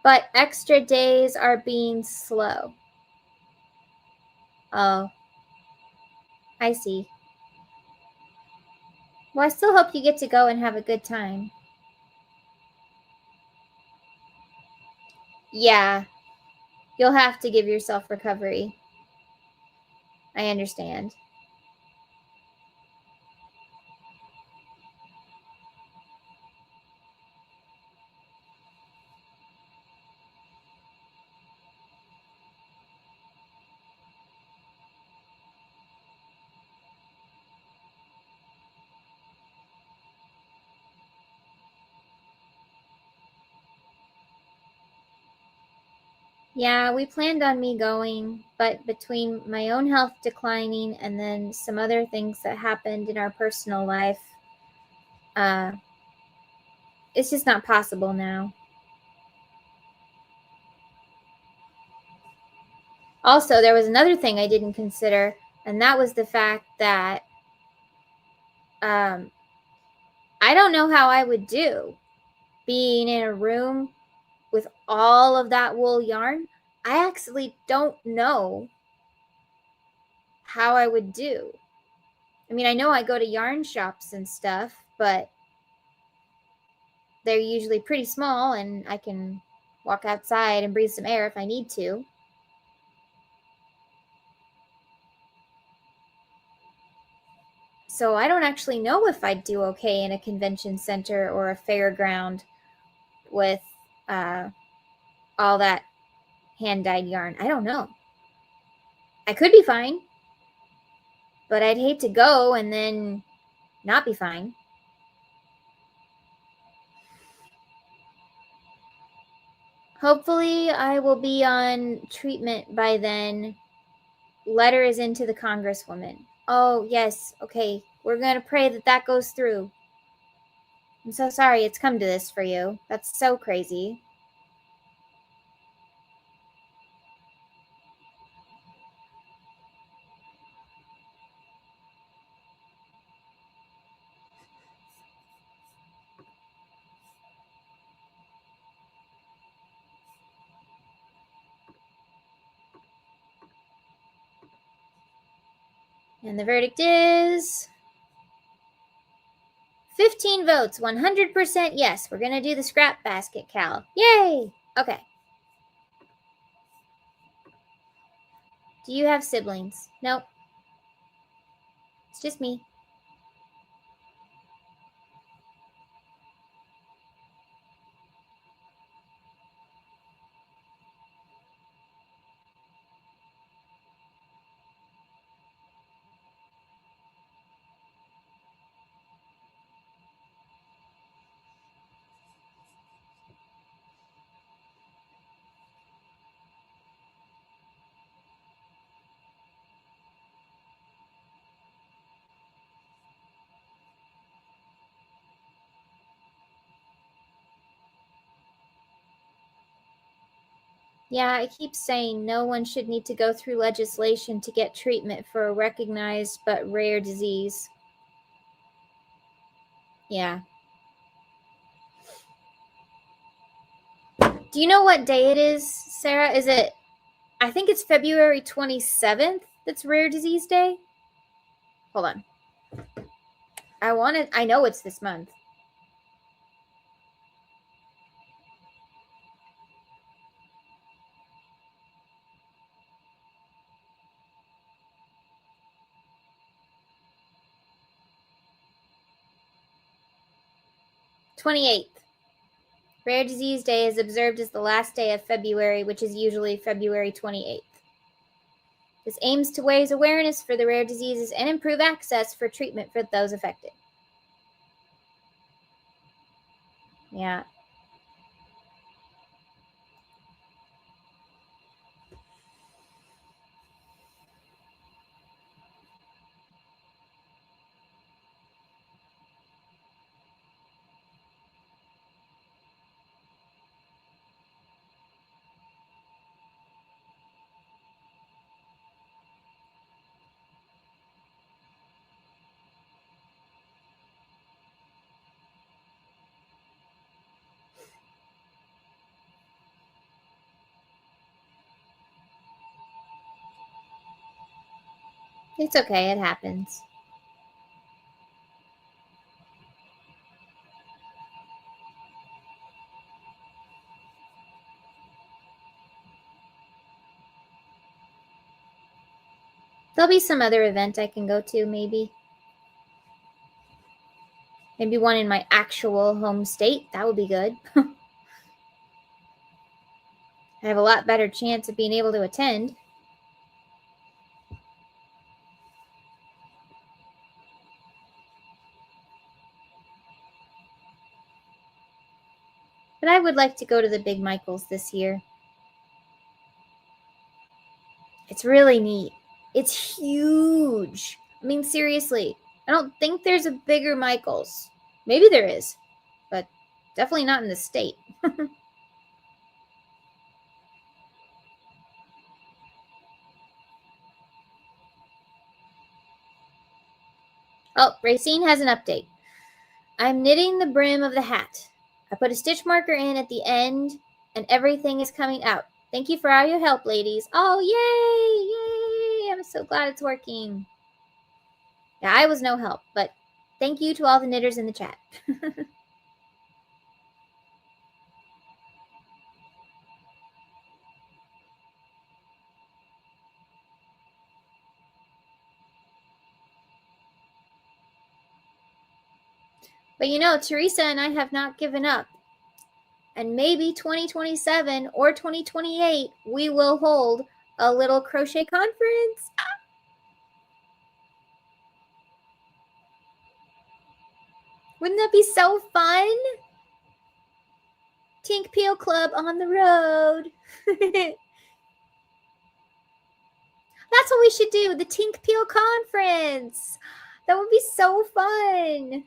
But extra days are being slow. Oh, I see. Well, I still hope you get to go and have a good time. Yeah, you'll have to give yourself recovery. I understand. Yeah, we planned on me going, but between my own health declining and then some other things that happened in our personal life, it's just not possible now. Also, there was another thing I didn't consider, and that was the fact that I don't know how I would do being in a room with all of that wool yarn. I actually don't know how I would do. I mean, I know I go to yarn shops and stuff, but they're usually pretty small and I can walk outside and breathe some air if I need to. So I don't actually know if I'd do okay in a convention center or a fairground with all that hand-dyed yarn. I don't know. I could be fine, but I'd hate to go and then not be fine. Hopefully, I will be on treatment by then. Letter is into the Congresswoman. Oh, yes. Okay. We're going to pray that that goes through. I'm so sorry it's come to this for you. That's so crazy. And the verdict is 15 votes, 100% yes. We're going to do the scrap basket, Cal. Yay! Okay. Do you have siblings? Nope. It's just me. Yeah, I keep saying no one should need to go through legislation to get treatment for a recognized but rare disease. Yeah. Do you know what day it is, Sarah? Is it, I think it's February 27th that's Rare Disease Day? Hold on. I know it's this month. #28th. Rare Disease Day is observed as the last day of February, which is usually February 28th. This aims to raise awareness for the rare diseases and improve access for treatment for those affected. Yeah. It's okay, it happens. There'll be some other event I can go to, maybe. Maybe one in my actual home state. That would be good. I have a lot better chance of being able to attend. But I would like to go to the Big Michaels this year. It's really neat. It's huge. I mean, seriously, I don't think there's a bigger Michaels. Maybe there is, but definitely not in the state. Oh, Racine has an update. I'm knitting the brim of the hat. I put a stitch marker in at the end, and everything is coming out. Thank you for all your help, ladies. Oh, yay! Yay! I'm so glad it's working. Yeah, I was no help, but thank you to all the knitters in the chat. But you know, Teresa and I have not given up. And maybe 2027 or 2028, we will hold a little crochet conference. Wouldn't that be so fun? Tink Peel Club on the road. That's what we should do, the Tink Peel Conference. That would be so fun.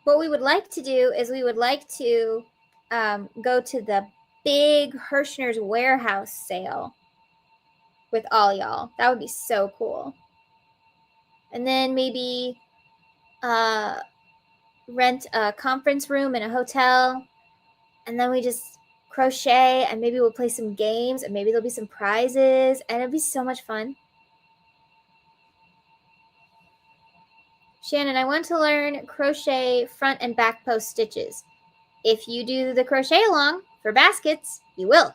What we would like to do is we would like to go to the big Hirschner's warehouse sale with all y'all. That would be so cool. And then maybe rent a conference room in a hotel, and then we just crochet, and maybe we'll play some games, and maybe there'll be some prizes, and it'll be so much fun. Shannon, I want to learn crochet front and back post stitches. If you do the crochet along for baskets, you will.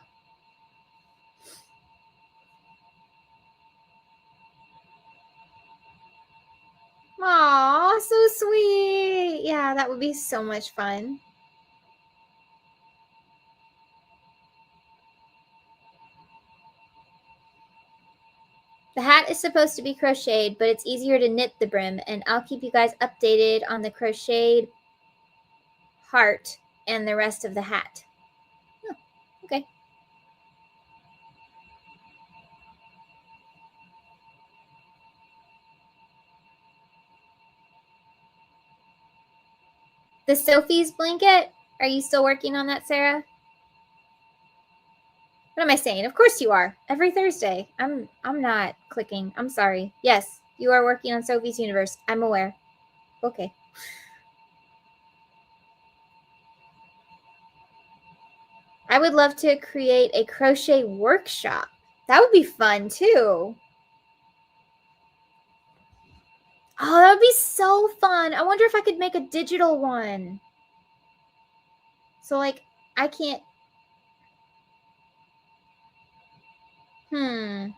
Aw, so sweet. Yeah, that would be so much fun. The hat is supposed to be crocheted, but it's easier to knit the brim, and I'll keep you guys updated on the crocheted heart and the rest of the hat. Oh, okay. The Sophie's blanket, are you still working on that, Sarah? What am I saying? Of course you are. Every Thursday. I'm not clicking. I'm sorry. Yes, you are working on Sophie's Universe. I'm aware. Okay. I would love to create a crochet workshop. That would be fun too. Oh, that would be so fun. I wonder if I could make a digital one. So like I can't I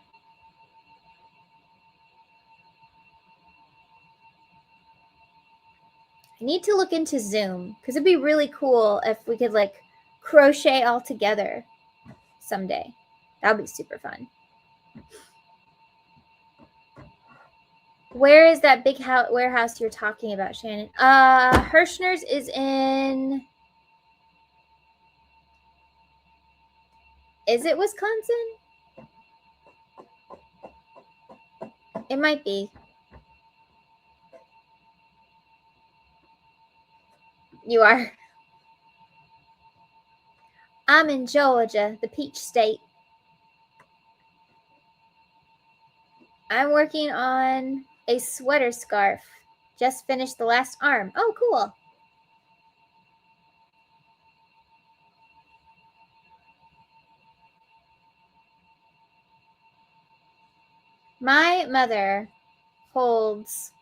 need to look into Zoom because it'd be really cool if we could like crochet all together someday. That would be super fun. Where is that big warehouse you're talking about, Shannon? Hirschner's is in... Is it Wisconsin? It might be. You are. I'm in Georgia, the Peach State. I'm working on a sweater scarf. Just finished the last arm. Oh, cool. My mother holds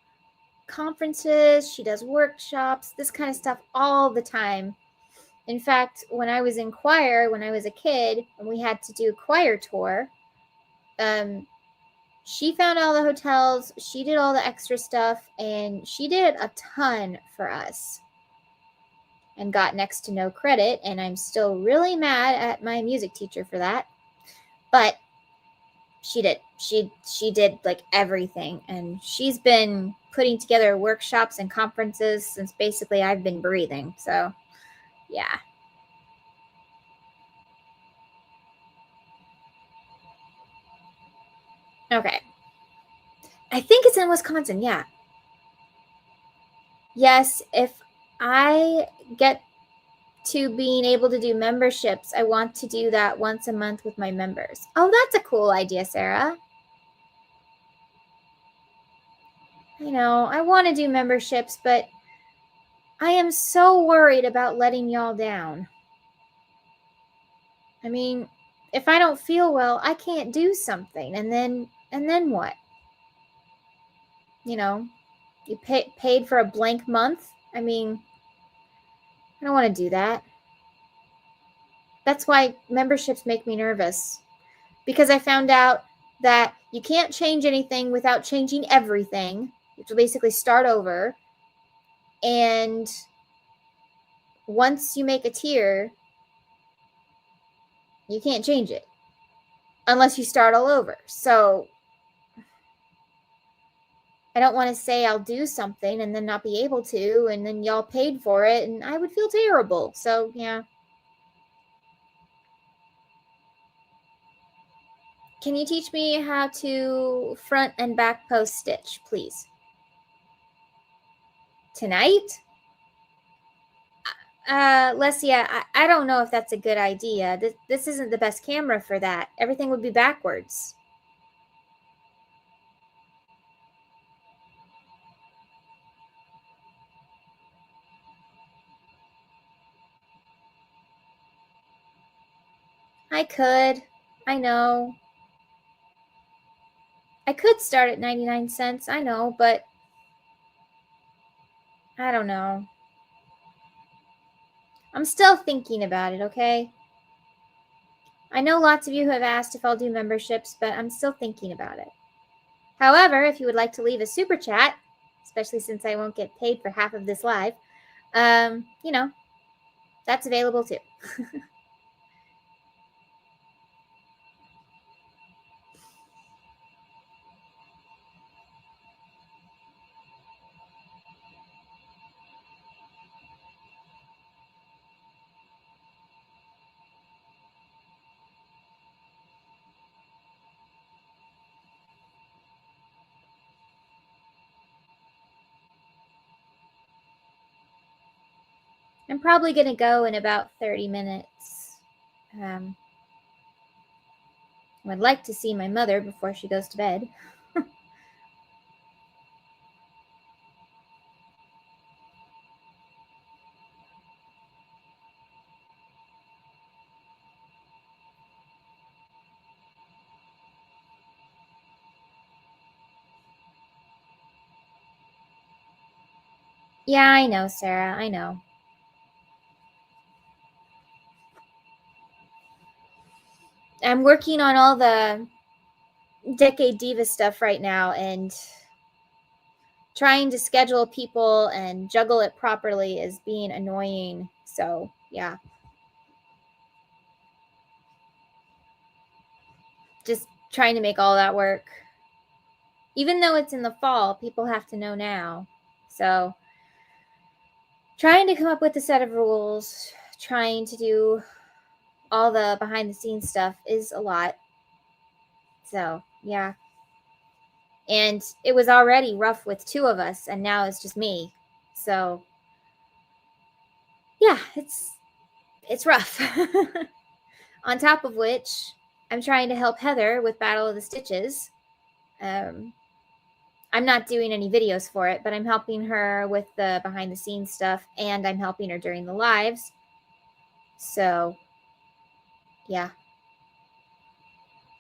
conferences, she does workshops, this kind of stuff all the time. In fact, when I was in choir, when I was a kid, and we had to do choir tour, she found all the hotels, she did all the extra stuff, and she did a ton for us and got next to no credit. And I'm still really mad at my music teacher for that. But she did. She did like everything. And she's been putting together workshops and conferences since basically I've been breathing. So, yeah. Okay. I think it's in Wisconsin. Yeah. Yes, if I get to being able to do memberships, I want to do that once a month with my members. Oh, that's a cool idea, Sarah. I know, I want to do memberships, but I am so worried about letting y'all down. I mean, if I don't feel well, I can't do something, and then what? You know, you paid for a blank month? I mean, I don't want to do that. That's why memberships make me nervous. Because I found out that you can't change anything without changing everything. You have to basically start over. And once you make a tier, you can't change it unless you start all over. So I don't want to say I'll do something and then not be able to, and then y'all paid for it, and I would feel terrible. So, yeah. Can you teach me how to front and back post stitch, please? Tonight? Lesia, I don't know if that's a good idea. This isn't the best camera for that. Everything would be backwards. I could. I know. I could start at 99 cents. I know, but I don't know. I'm still thinking about it, okay? I know lots of you have asked if I'll do memberships, but I'm still thinking about it. However, if you would like to leave a super chat, especially since I won't get paid for half of this live, you know, that's available too. I'm probably going to go in about 30 minutes. I'd like to see my mother before she goes to bed. Yeah, I know, Sarah. I know. I'm working on all the Decade Diva stuff right now, and trying to schedule people and juggle it properly is being annoying. So, yeah. Just trying to make all that work. Even though it's in the fall, people have to know now. So, trying to come up with a set of rules, trying to do all the behind the scenes stuff is a lot. So, yeah. And it was already rough with two of us, and now it's just me. So, yeah, it's rough. On top of which, I'm trying to help Heather with Battle of the Stitches. I'm not doing any videos for it, but I'm helping her with the behind the scenes stuff, and I'm helping her during the lives. So, yeah.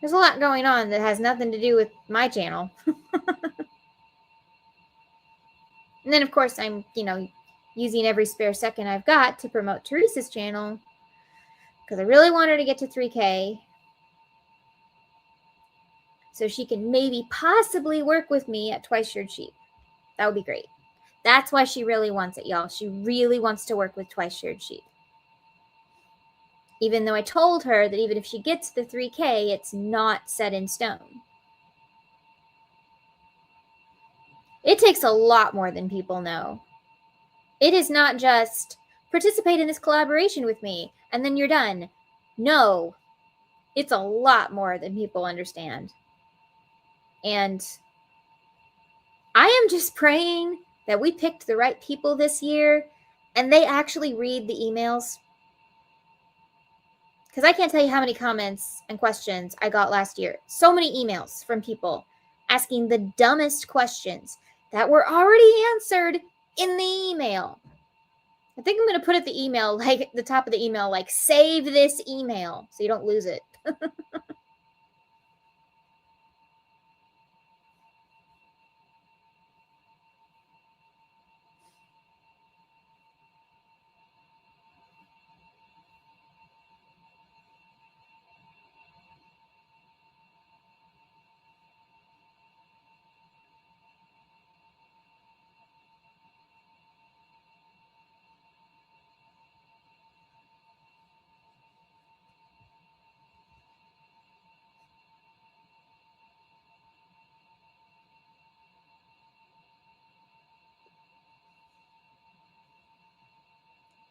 There's a lot going on that has nothing to do with my channel. And then, of course, I'm, using every spare second I've got to promote Teresa's channel because I really want her to get to 3K so she can maybe possibly work with me at Twice Shared Sheep. That would be great. That's why she really wants it, y'all. She really wants to work with Twice Shared Sheep. Even though I told her that even if she gets the 3K, it's not set in stone. It takes a lot more than people know. It is not just participate in this collaboration with me and then you're done. No, it's a lot more than people understand. And I am just praying that we picked the right people this year and they actually read the emails. Because I can't tell you how many comments and questions I got last year. So many emails from people asking the dumbest questions that were already answered in the email. I think I'm going to put at the email, like the top of the email, like save this email so you don't lose it.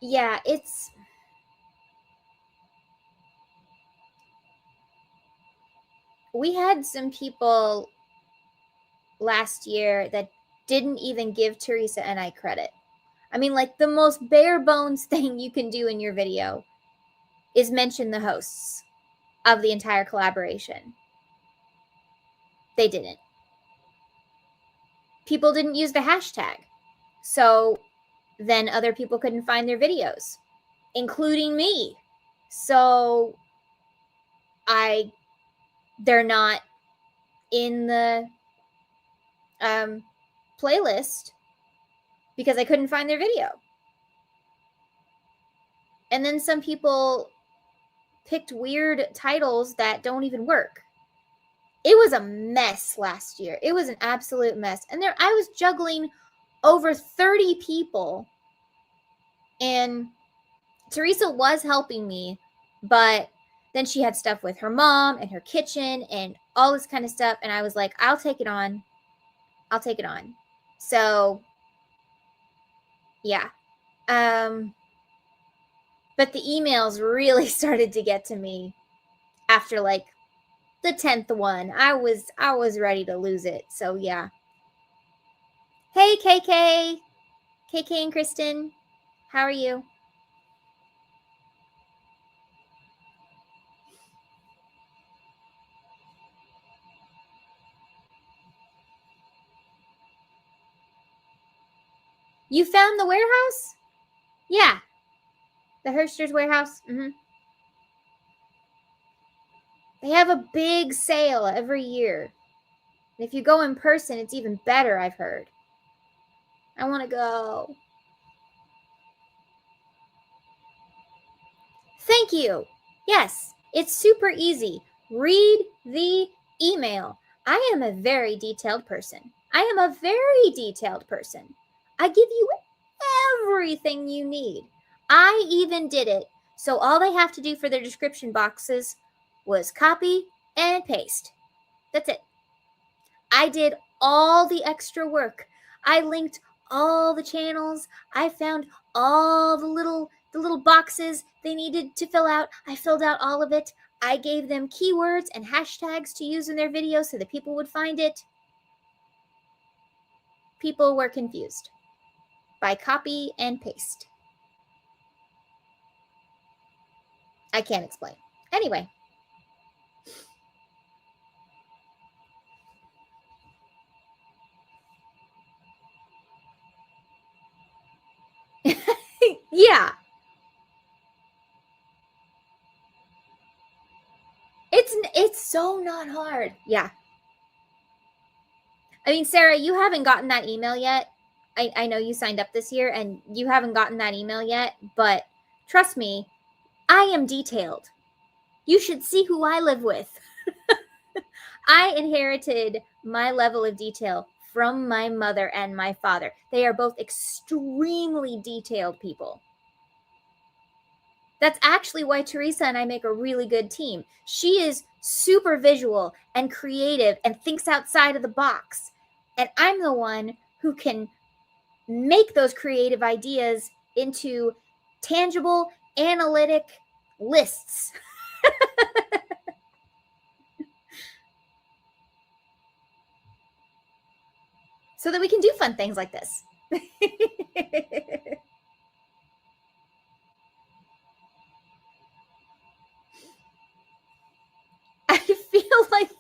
Yeah, we had some people last year that didn't even give Teresa and I credit. I mean, like the most bare bones thing you can do in your video is mention the hosts of the entire collaboration. They didn't. People didn't use the hashtag. So then other people couldn't find their videos, including me. So they're not in the playlist because I couldn't find their video. And then some people picked weird titles that don't even work. It was a mess last year. It was an absolute mess. And I was juggling over 30 people. And Teresa was helping me, but then she had stuff with her mom and her kitchen and all this kind of stuff. And I was like, I'll take it on. I'll take it on. So, yeah. But the emails really started to get to me after like the 10th one. I was ready to lose it. So, yeah. Hey, KK. KK and Kristen. How are you? You found the warehouse? Yeah. The Herster's warehouse. Mm-hmm. They have a big sale every year. And if you go in person, it's even better, I've heard. I want to go. Thank you. Yes, it's super easy. Read the email. I am a very detailed person. I am a very detailed person. I give you everything you need. I even did it. So all they have to do for their description boxes was copy and paste. That's it. I did all the extra work. I linked all the channels. I found all the little boxes they needed to fill out. I filled out all of it. I gave them keywords and hashtags to use in their videos so that people would find it. People were confused by copy and paste. I can't explain. Anyway. Yeah. It's so not hard. Yeah. I mean, Sarah, you haven't gotten that email yet. I know you signed up this year and you haven't gotten that email yet, but trust me, I am detailed. You should see who I live with. I inherited my level of detail from my mother and my father. They are both extremely detailed people. That's actually why Teresa and I make a really good team. She is super visual and creative and thinks outside of the box. And I'm the one who can make those creative ideas into tangible, analytic lists. So that we can do fun things like this. I feel like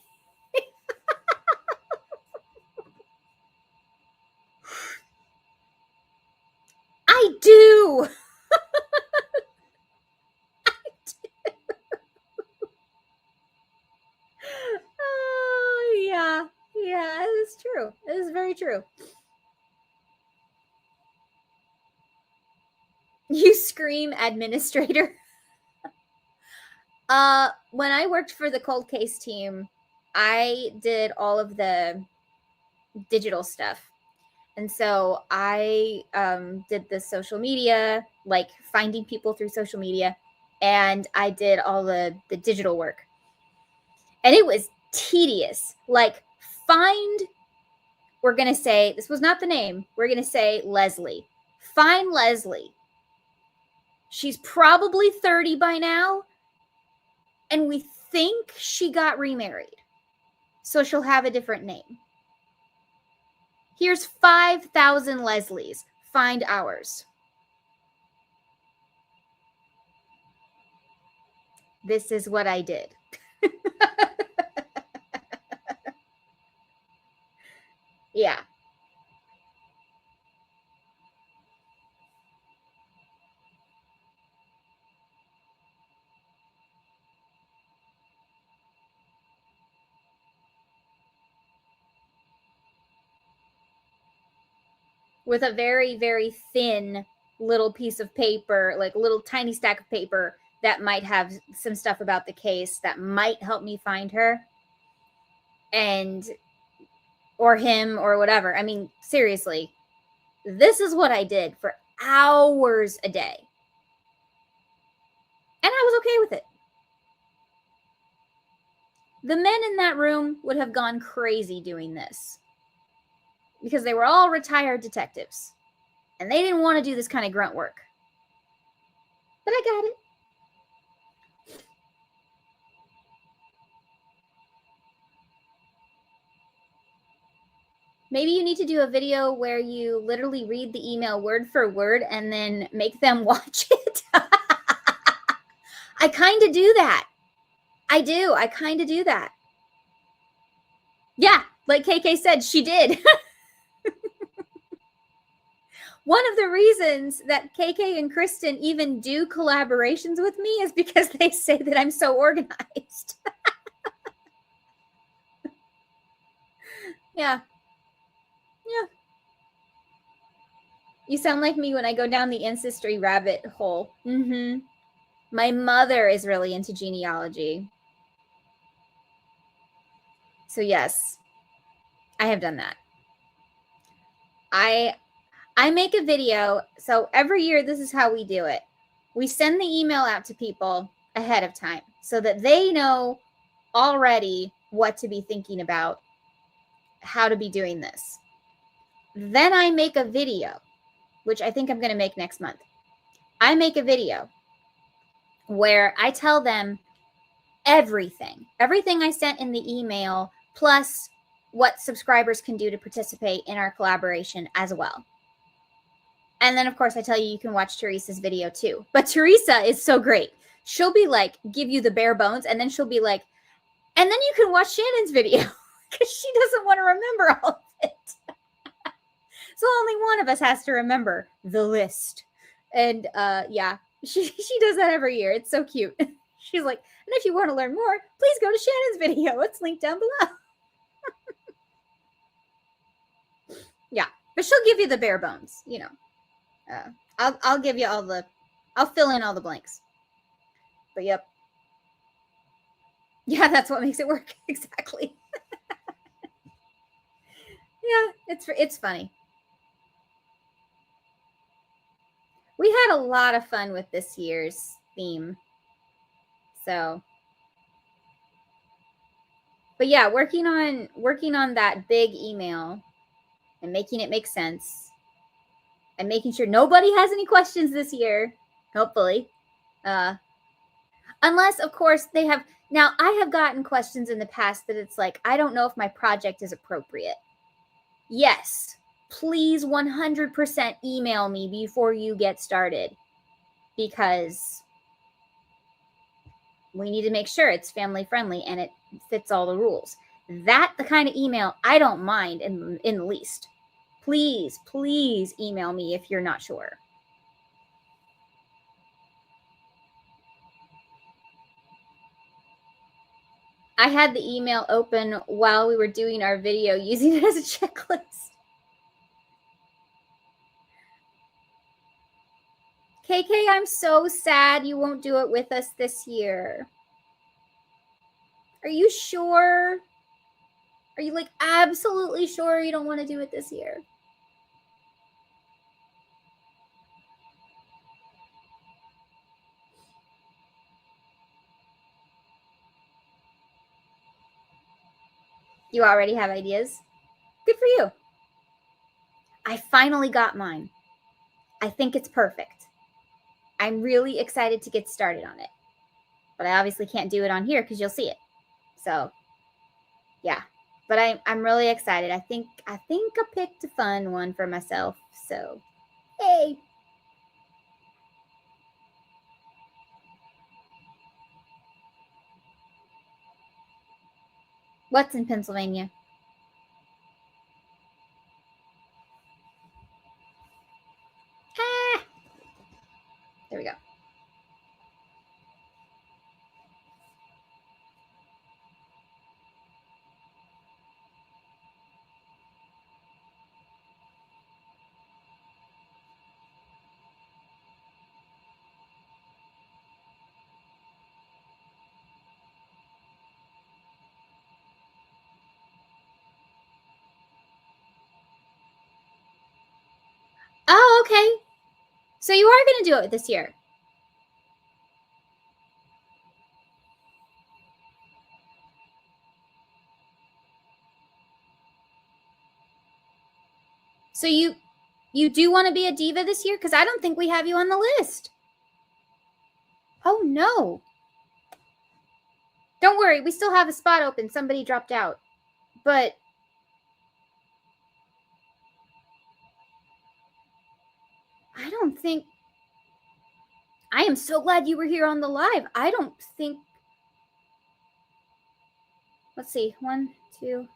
I do. Oh, yeah. Yeah, it is true. It is very true. You scream administrator. When I worked for the cold case team, I did all of the digital stuff. And so I did the social media, like finding people through social media, and I did all the digital work. And it was tedious. Like, we're going to say, this was not the name, we're going to say Leslie. Find Leslie. She's probably 30 by now, and we think she got remarried. So she'll have a different name. Here's 5,000 Leslies. Find ours. This is what I did. Yeah. With a very, very thin little piece of paper, like a little tiny stack of paper that might have some stuff about the case that might help me find her or him or whatever. I mean, seriously, this is what I did for hours a day. And I was okay with it. The men in that room would have gone crazy doing this because they were all retired detectives and they didn't want to do this kind of grunt work. But I got it. Maybe you need to do a video where you literally read the email word for word and then make them watch it. I kind of do that. I do. I kind of do that. Yeah, like KK said, she did. One of the reasons that KK and Kristen even do collaborations with me is because they say that I'm so organized. Yeah. Yeah. You sound like me when I go down the ancestry rabbit hole. Mm-hmm. My mother is really into genealogy. So yes, I have done that. I make a video. So every year, this is how we do it. We send the email out to people ahead of time so that they know already what to be thinking about, how to be doing this. Then I make a video, which I think I'm going to make next month. I make a video where I tell them everything I sent in the email, plus what subscribers can do to participate in our collaboration as well. And then, of course, I tell you can watch Teresa's video too. But Teresa is so great. She'll be like, give you the bare bones, and then she'll be like, and then you can watch Shannon's video because she doesn't want to remember all of it. So only one of us has to remember the list. And yeah, she does that every year. It's so cute. She's like, and if you want to learn more, please go to Shannon's video. It's linked down below. Yeah, but she'll give you the bare bones, you know. I'll give you all the, I'll fill in all the blanks. But yep. Yeah, that's what makes it work. Exactly. Yeah, it's funny. We had a lot of fun with this year's theme. So, but yeah, working on that big email and making it make sense and making sure nobody has any questions this year, hopefully. Unless, of course, they have. Now, I have gotten questions in the past that it's like, I don't know if my project is appropriate. Yes, please 100% email me before you get started, because we need to make sure it's family friendly and it fits all the rules. That the kind of email I don't mind in the least. Please, please email me if you're not sure. I had the email open while we were doing our video using it as a checklist. KK, I'm so sad you won't do it with us this year. Are you sure? Are you like absolutely sure you don't want to do it this year? You already have ideas? Good for you. I finally got mine. I think it's perfect. I'm really excited to get started on it. But I obviously can't do it on here because you'll see it. So, yeah. But I'm really excited. I think I picked a fun one for myself. So, hey. What's in Pennsylvania? Ah. There we go. Oh, okay. So you are going to do it this year. So you do want to be a diva this year? Because I don't think we have you on the list. Oh, no. Don't worry. We still have a spot open. Somebody dropped out. But I don't think... I am so glad you were here on the live. I don't think... Let's see. 1, 2...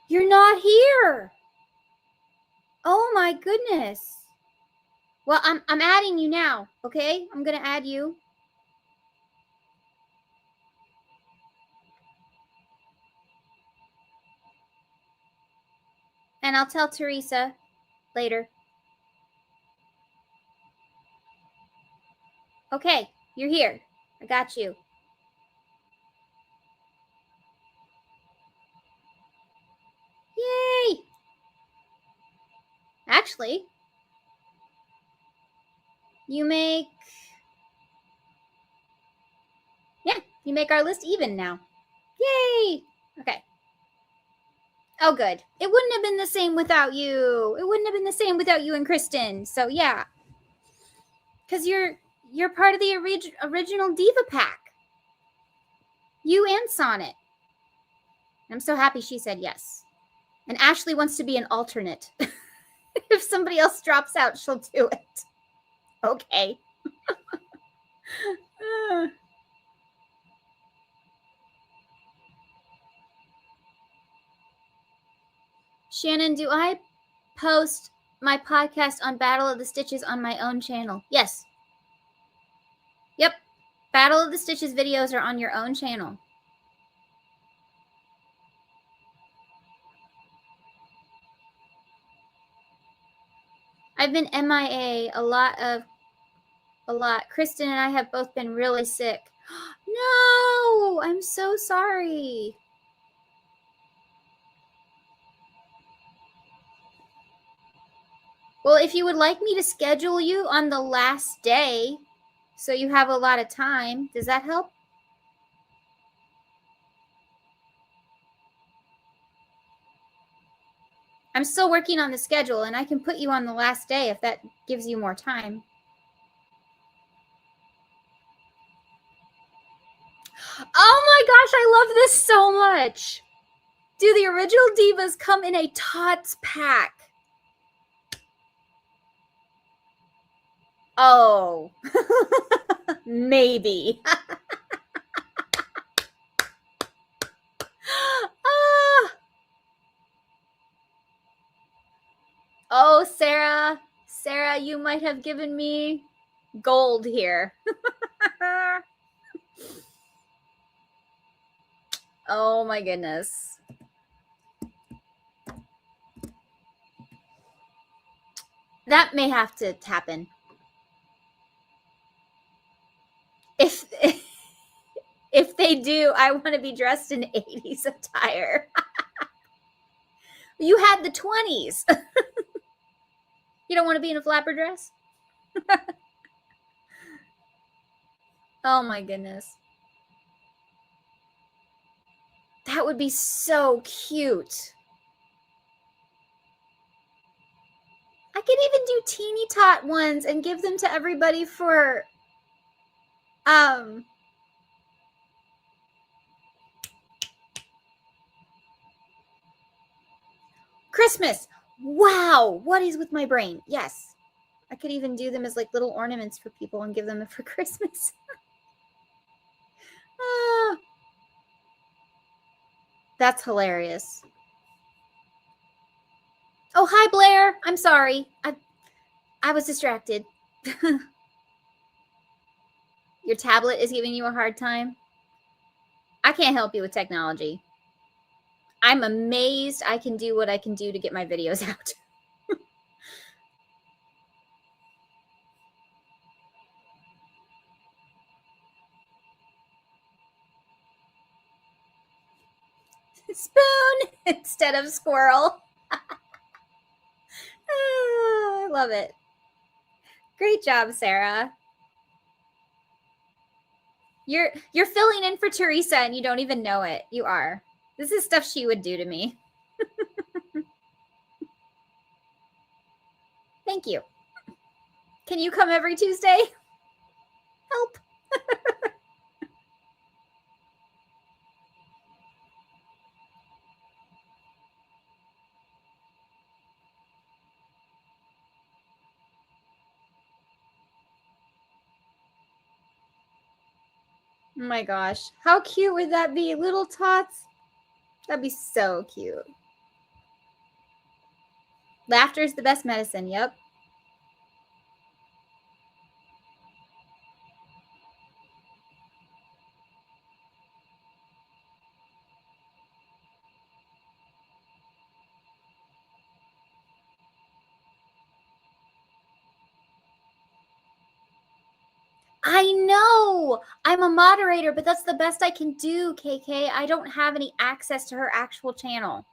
You're not here. Oh my goodness. Well, I'm adding you now, okay? I'm going to add you. And I'll tell Teresa later. Okay, you're here. I got you. Yay! Actually, you make... Yeah, you make our list even now. Yay! Okay. Oh, good. It wouldn't have been the same without you. It wouldn't have been the same without you and Kristen. So, yeah. Because you're part of the original Diva Pack. You and Sonnet. I'm so happy she said yes. And Ashley wants to be an alternate. If somebody else drops out, she'll do it. Okay. Shannon, do I post my podcast on Battle of the Stitches on my own channel? Yes. Yep. Battle of the Stitches videos are on your own channel. I've been MIA a lot. Kristen and I have both been really sick. No, I'm so sorry. Well, if you would like me to schedule you on the last day so you have a lot of time, does that help? I'm still working on the schedule, and I can put you on the last day if that gives you more time. Oh my gosh, I love this so much. Do the original Divas come in a TOTs pack? Oh, maybe. Oh, Sarah, you might have given me gold here. Oh my goodness. That may have to happen. If they do, I want to be dressed in 80s attire. You had the 20s. You don't want to be in a flapper dress? Oh my goodness. That would be so cute. I could even do teeny tot ones and give them to everybody for Christmas. Wow, what is with my brain? Yes. I could even do them as like little ornaments for people and give them for Christmas. That's hilarious. Oh, hi, Blair. I'm sorry. I was distracted. Your tablet is giving you a hard time? I can't help you with technology. I'm amazed I can do what I can do to get my videos out. Spoon instead of squirrel. I love it. Great job, Sarah. You're filling in for Teresa and you don't even know it. You are. This is stuff she would do to me. Thank you. Can you come every Tuesday? Help. Oh my gosh. How cute would that be? Little tots? That'd be so cute. Laughter is the best medicine. Yep. I know. I'm a moderator, but that's the best I can do, KK. I don't have any access to her actual channel.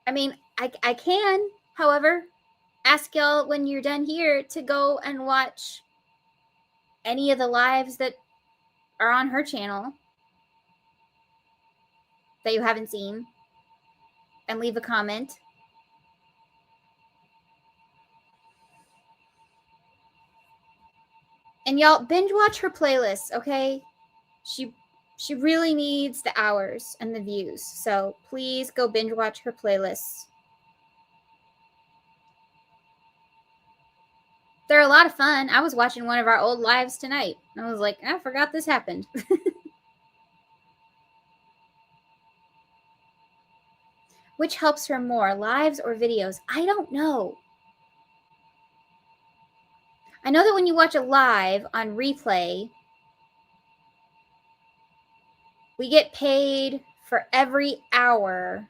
I mean, I can, however, ask y'all when you're done here to go and watch any of the lives that are on her channel that you haven't seen and leave a comment. And y'all binge watch her playlist, okay? She really needs the hours and the views. So please go binge watch her playlists. They're a lot of fun. I was watching one of our old lives tonight. I was like, I forgot this happened. Which helps her more, lives or videos? I don't know. I know that when you watch a live on replay, we get paid for every hour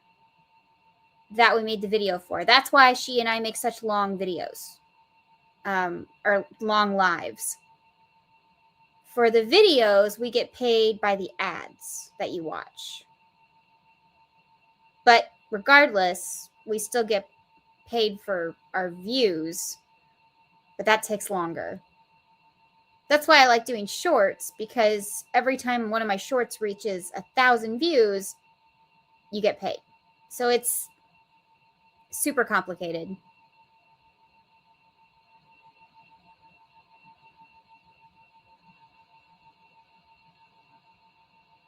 that we made the video for. That's why she and I make such long videos, or long lives. For the videos, we get paid by the ads that you watch. But regardless, we still get paid for our views, but that takes longer. That's why I like doing shorts, because every time one of my shorts reaches 1,000 views, you get paid. So it's super complicated.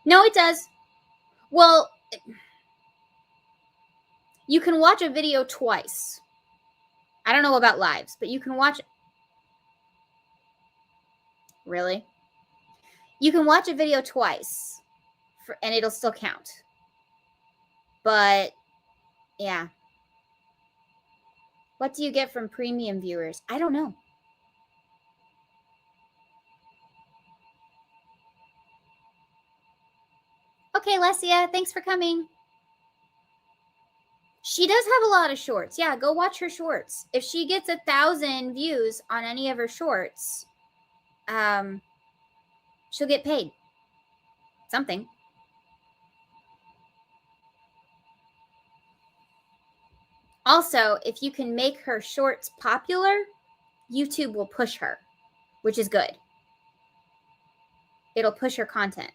No, it does. Well, you can watch a video twice. I don't know about lives, but you can watch. Really? You can watch a video twice, and it'll still count. But yeah. What do you get from premium viewers? I don't know. Okay, Lesia, thanks for coming. She does have a lot of shorts. Yeah, go watch her shorts. If she gets 1,000 views on any of her shorts, she'll get paid something. Also, if you can make her shorts popular, YouTube will push her, which is good. It'll push her content.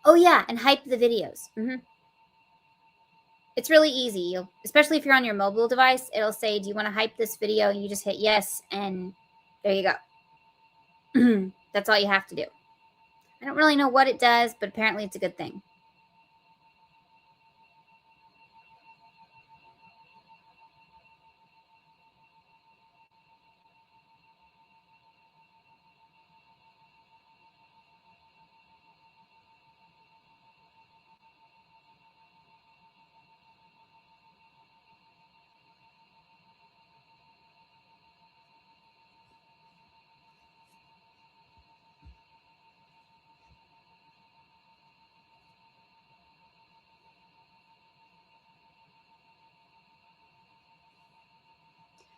Oh yeah, and hype the videos. It's really easy. Especially if you're on your mobile device, it'll say, do you want to hype this video? And you just hit yes, and there you go. That's all you have to do. I don't really know what it does, but apparently it's a good thing.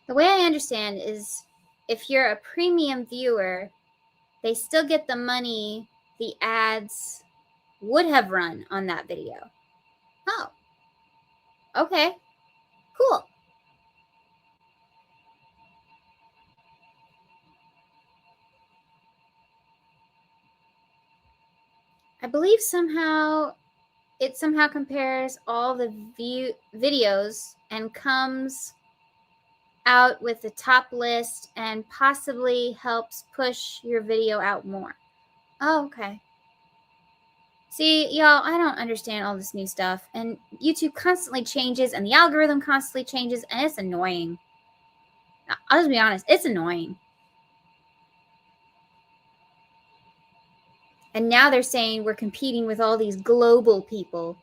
The way I understand is if you're a premium viewer, they still get the money the ads would have run on that video. Oh, okay, cool. I believe it somehow compares all the videos and comes out with the top list and possibly helps push your video out more. Oh, okay. See, y'all, I don't understand all this new stuff, and YouTube constantly changes, and the algorithm constantly changes, and it's annoying. I'll just be honest, it's annoying. And now they're saying we're competing with all these global people,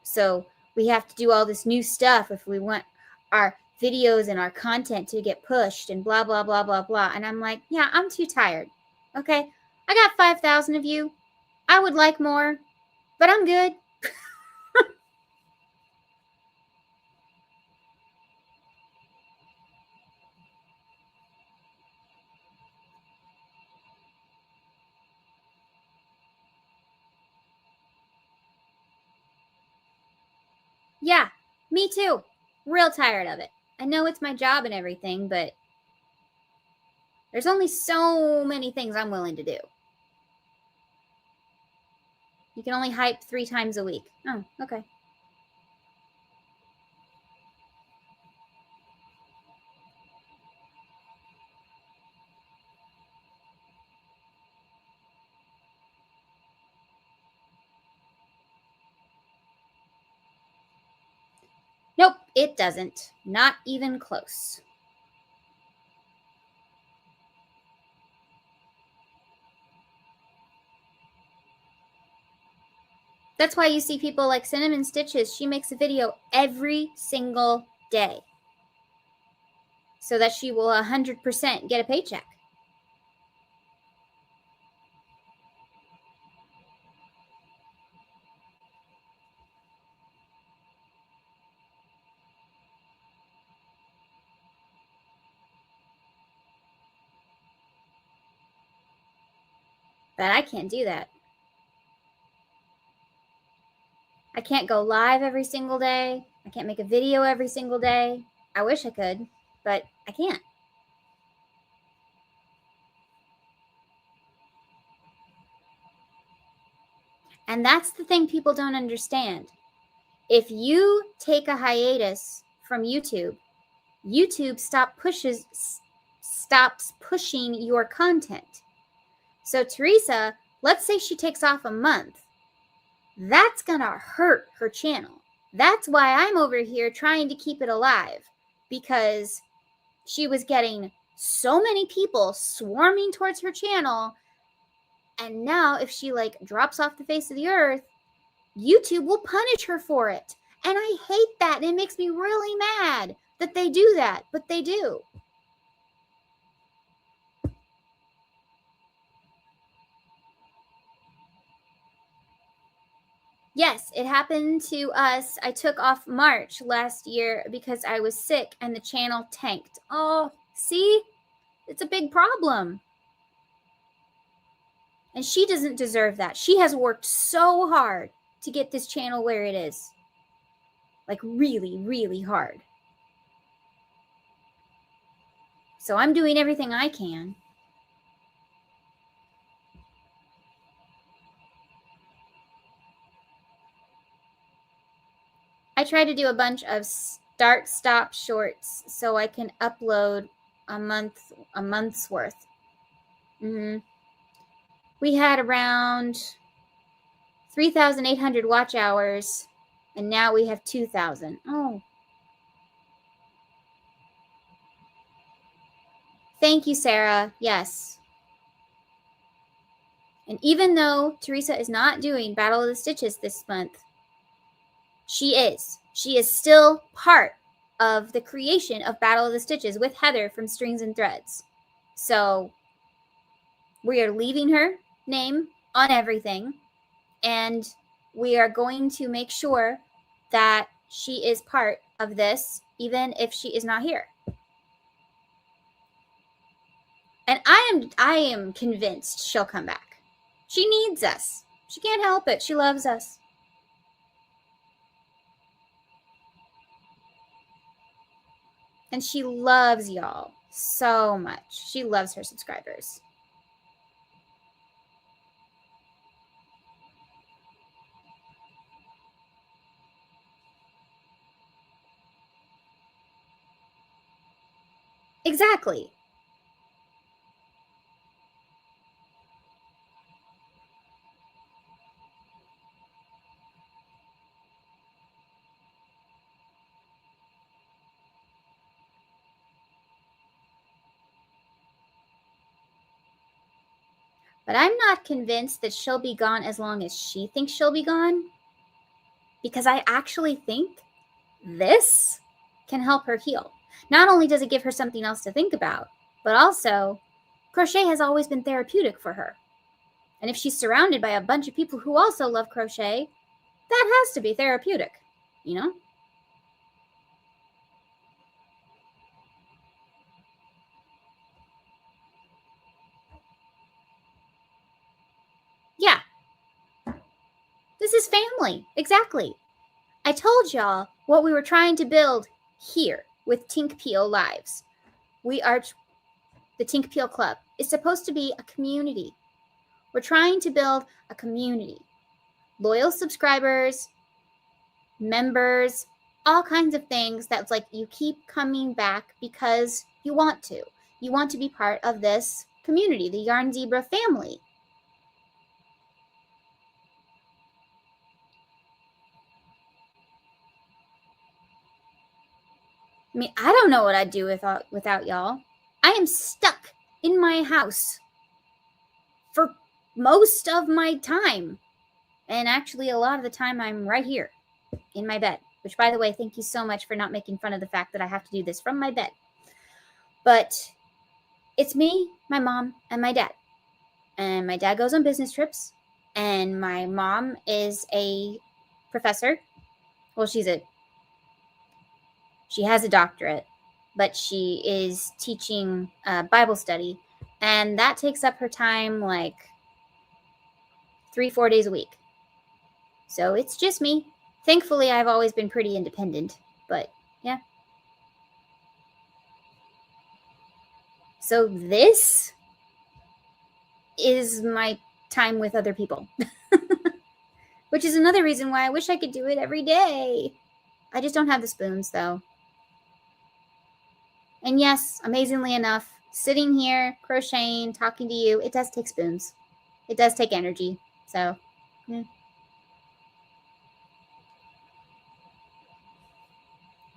so we have to do all this new stuff if we want our videos and our content to get pushed and blah, blah, blah, blah, blah. And I'm like, yeah, I'm too tired. Okay, I got 5,000 of you. I would like more, but I'm good. Yeah, me too. Real tired of it. I know it's my job and everything, but There's only so many things I'm willing to do. You can only hype 3 times a week. Oh, okay. Nope, it doesn't. Not even close. That's why you see people like Cinnamon Stitches. She makes a video every single day so that she will 100% get a paycheck. But I can't do that. I can't go live every single day. I can't make a video every single day. I wish I could, but I can't. And that's the thing people don't understand. If you take a hiatus from YouTube, YouTube stops pushing your content. So Teresa, let's say she takes off a month. That's going to hurt her channel. That's why I'm over here trying to keep it alive, because she was getting so many people swarming towards her channel. And now if she like drops off the face of the earth, YouTube will punish her for it. And I hate that. And it makes me really mad that they do that, but they do. Yes, it happened to us. I took off March last year because I was sick and the channel tanked. Oh, see? It's a big problem. And she doesn't deserve that. She has worked so hard to get this channel where it is. Like really, really hard. So I'm doing everything I can. I try to do a bunch of start-stop shorts so I can upload a month's worth. We had around 3,800 watch hours, and now we have 2,000. Oh. Thank you, Sarah. Yes. And even though Teresa is not doing Battle of the Stitches this month, she is. She is still part of the creation of Battle of the Stitches with Heather from Strings and Threads. So we are leaving her name on everything, and we are going to make sure that she is part of this, even if she is not here. And I am convinced she'll come back. She needs us. She can't help it. She loves us. And she loves y'all so much. She loves her subscribers. Exactly. But I'm not convinced that she'll be gone as long as she thinks she'll be gone, because I actually think this can help her heal. Not only does it give her something else to think about, but also crochet has always been therapeutic for her. And if she's surrounded by a bunch of people who also love crochet, that has to be therapeutic, you know? Yeah. This is family. Exactly. I told y'all what we were trying to build here with Tink Peel Lives. We are the Tink Peel Club, is supposed to be a community. We're trying to build a community. Loyal subscribers, members, all kinds of things that's like you keep coming back because you want to. You want to be part of this community, the Yarn Zebra family. I mean, I don't know what I'd do without y'all. I am stuck in my house for most of my time. And actually, a lot of the time, I'm right here in my bed. Which, by the way, thank you so much for not making fun of the fact that I have to do this from my bed. But it's me, my mom, and my dad. And my dad goes on business trips. And my mom is a professor. Well, she has a doctorate, but she is teaching Bible study. And that takes up her time like 3-4 days a week. So it's just me. Thankfully, I've always been pretty independent, but yeah. So this is my time with other people, which is another reason why I wish I could do it every day. I just don't have the spoons, though. And yes, amazingly enough, sitting here, crocheting, talking to you, it does take spoons. It does take energy. So, yeah.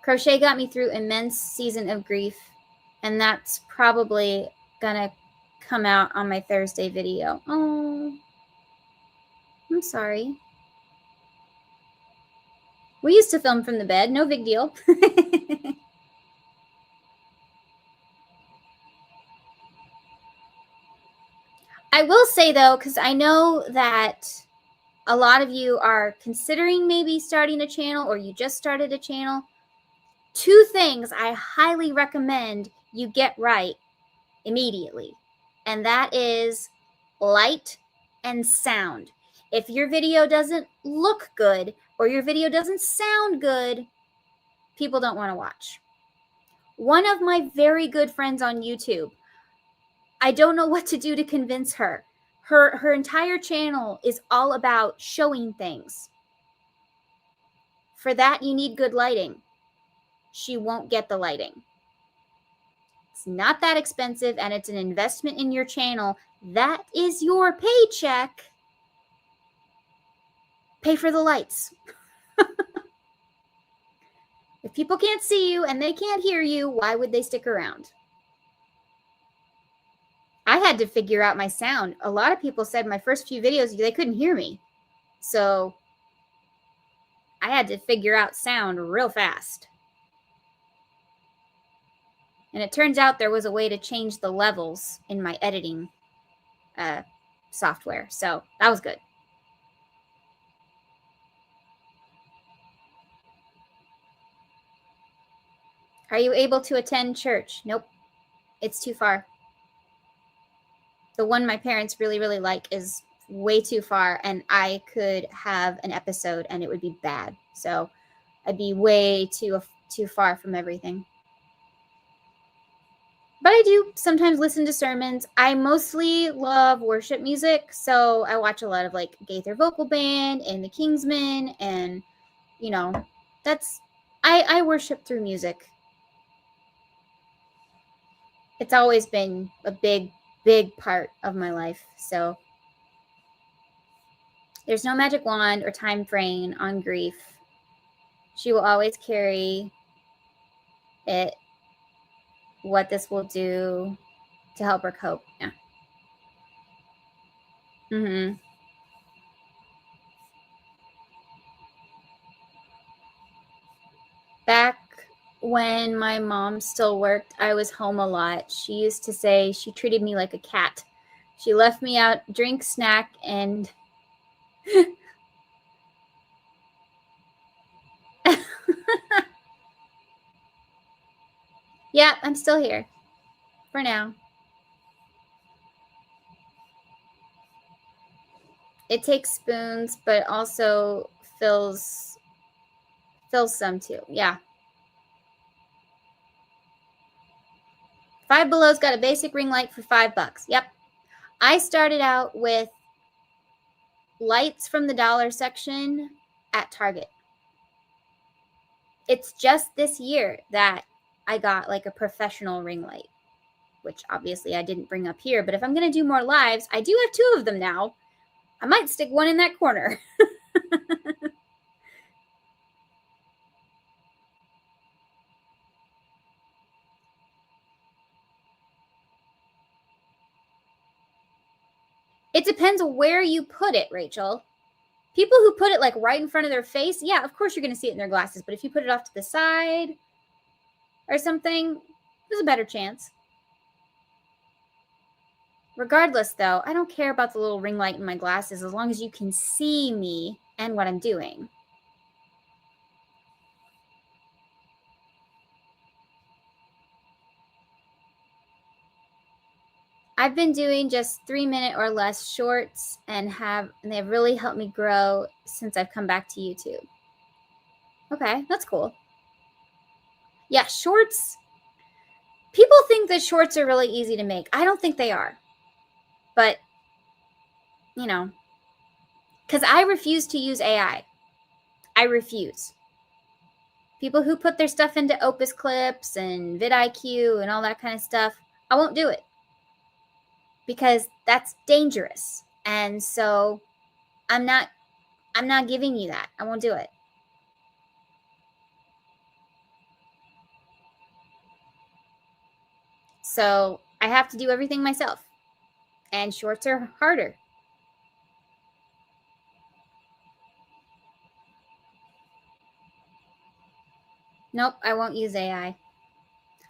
Crochet got me through an immense season of grief, and that's probably gonna come out on my Thursday video. Oh, I'm sorry. We used to film from the bed, no big deal. I will say, though, because I know that a lot of you are considering maybe starting a channel or you just started a channel. 2 things I highly recommend you get right immediately, and that is light and sound. If your video doesn't look good or your video doesn't sound good, people don't want to watch. One of my very good friends on YouTube, I don't know what to do to convince her. Her entire channel is all about showing things. For that, you need good lighting. She won't get the lighting. It's not that expensive, and it's an investment in your channel. That is your paycheck. Pay for the lights. If people can't see you and they can't hear you, why would they stick around? I had to figure out my sound. A lot of people said my first few videos, they couldn't hear me. So I had to figure out sound real fast. And it turns out there was a way to change the levels in my editing software. So that was good. Are you able to attend church? Nope. It's too far. The one my parents really, really like is way too far, and I could have an episode and it would be bad. So I'd be way too far from everything. But I do sometimes listen to sermons. I mostly love worship music, so I watch a lot of like Gaither Vocal Band and the Kingsmen, and you know, I worship through music. It's always been a big part of my life. So there's no magic wand or time frame on grief. She will always carry it, what this will do to help her cope. Yeah. Mm-hmm. Back when my mom still worked, I was home a lot. She used to say she treated me like a cat. She left me out, drink, snack, and yeah, I'm still here for now. It takes spoons, but also fills some too. Yeah. Five Below's got a basic ring light for $5. Yep. I started out with lights from the dollar section at Target. It's just this year that I got like a professional ring light, which obviously I didn't bring up here. But if I'm going to do more lives, I do have 2 of them now. I might stick one in that corner. It depends on where you put it, Rachel. People who put it like right in front of their face, yeah, of course you're going to see it in their glasses. But if you put it off to the side or something, there's a better chance. Regardless, though, I don't care about the little ring light in my glasses as long as you can see me and what I'm doing. I've been doing just 3-minute or less shorts and they've really helped me grow since I've come back to YouTube. Okay, that's cool. Yeah, shorts. People think that shorts are really easy to make. I don't think they are. But, you know, because I refuse to use AI. I refuse. People who put their stuff into Opus Clips and vidIQ and all that kind of stuff, I won't do it. Because that's dangerous. And so I'm not giving you that. I won't do it. So I have to do everything myself. And shorts are harder. Nope, I won't use AI.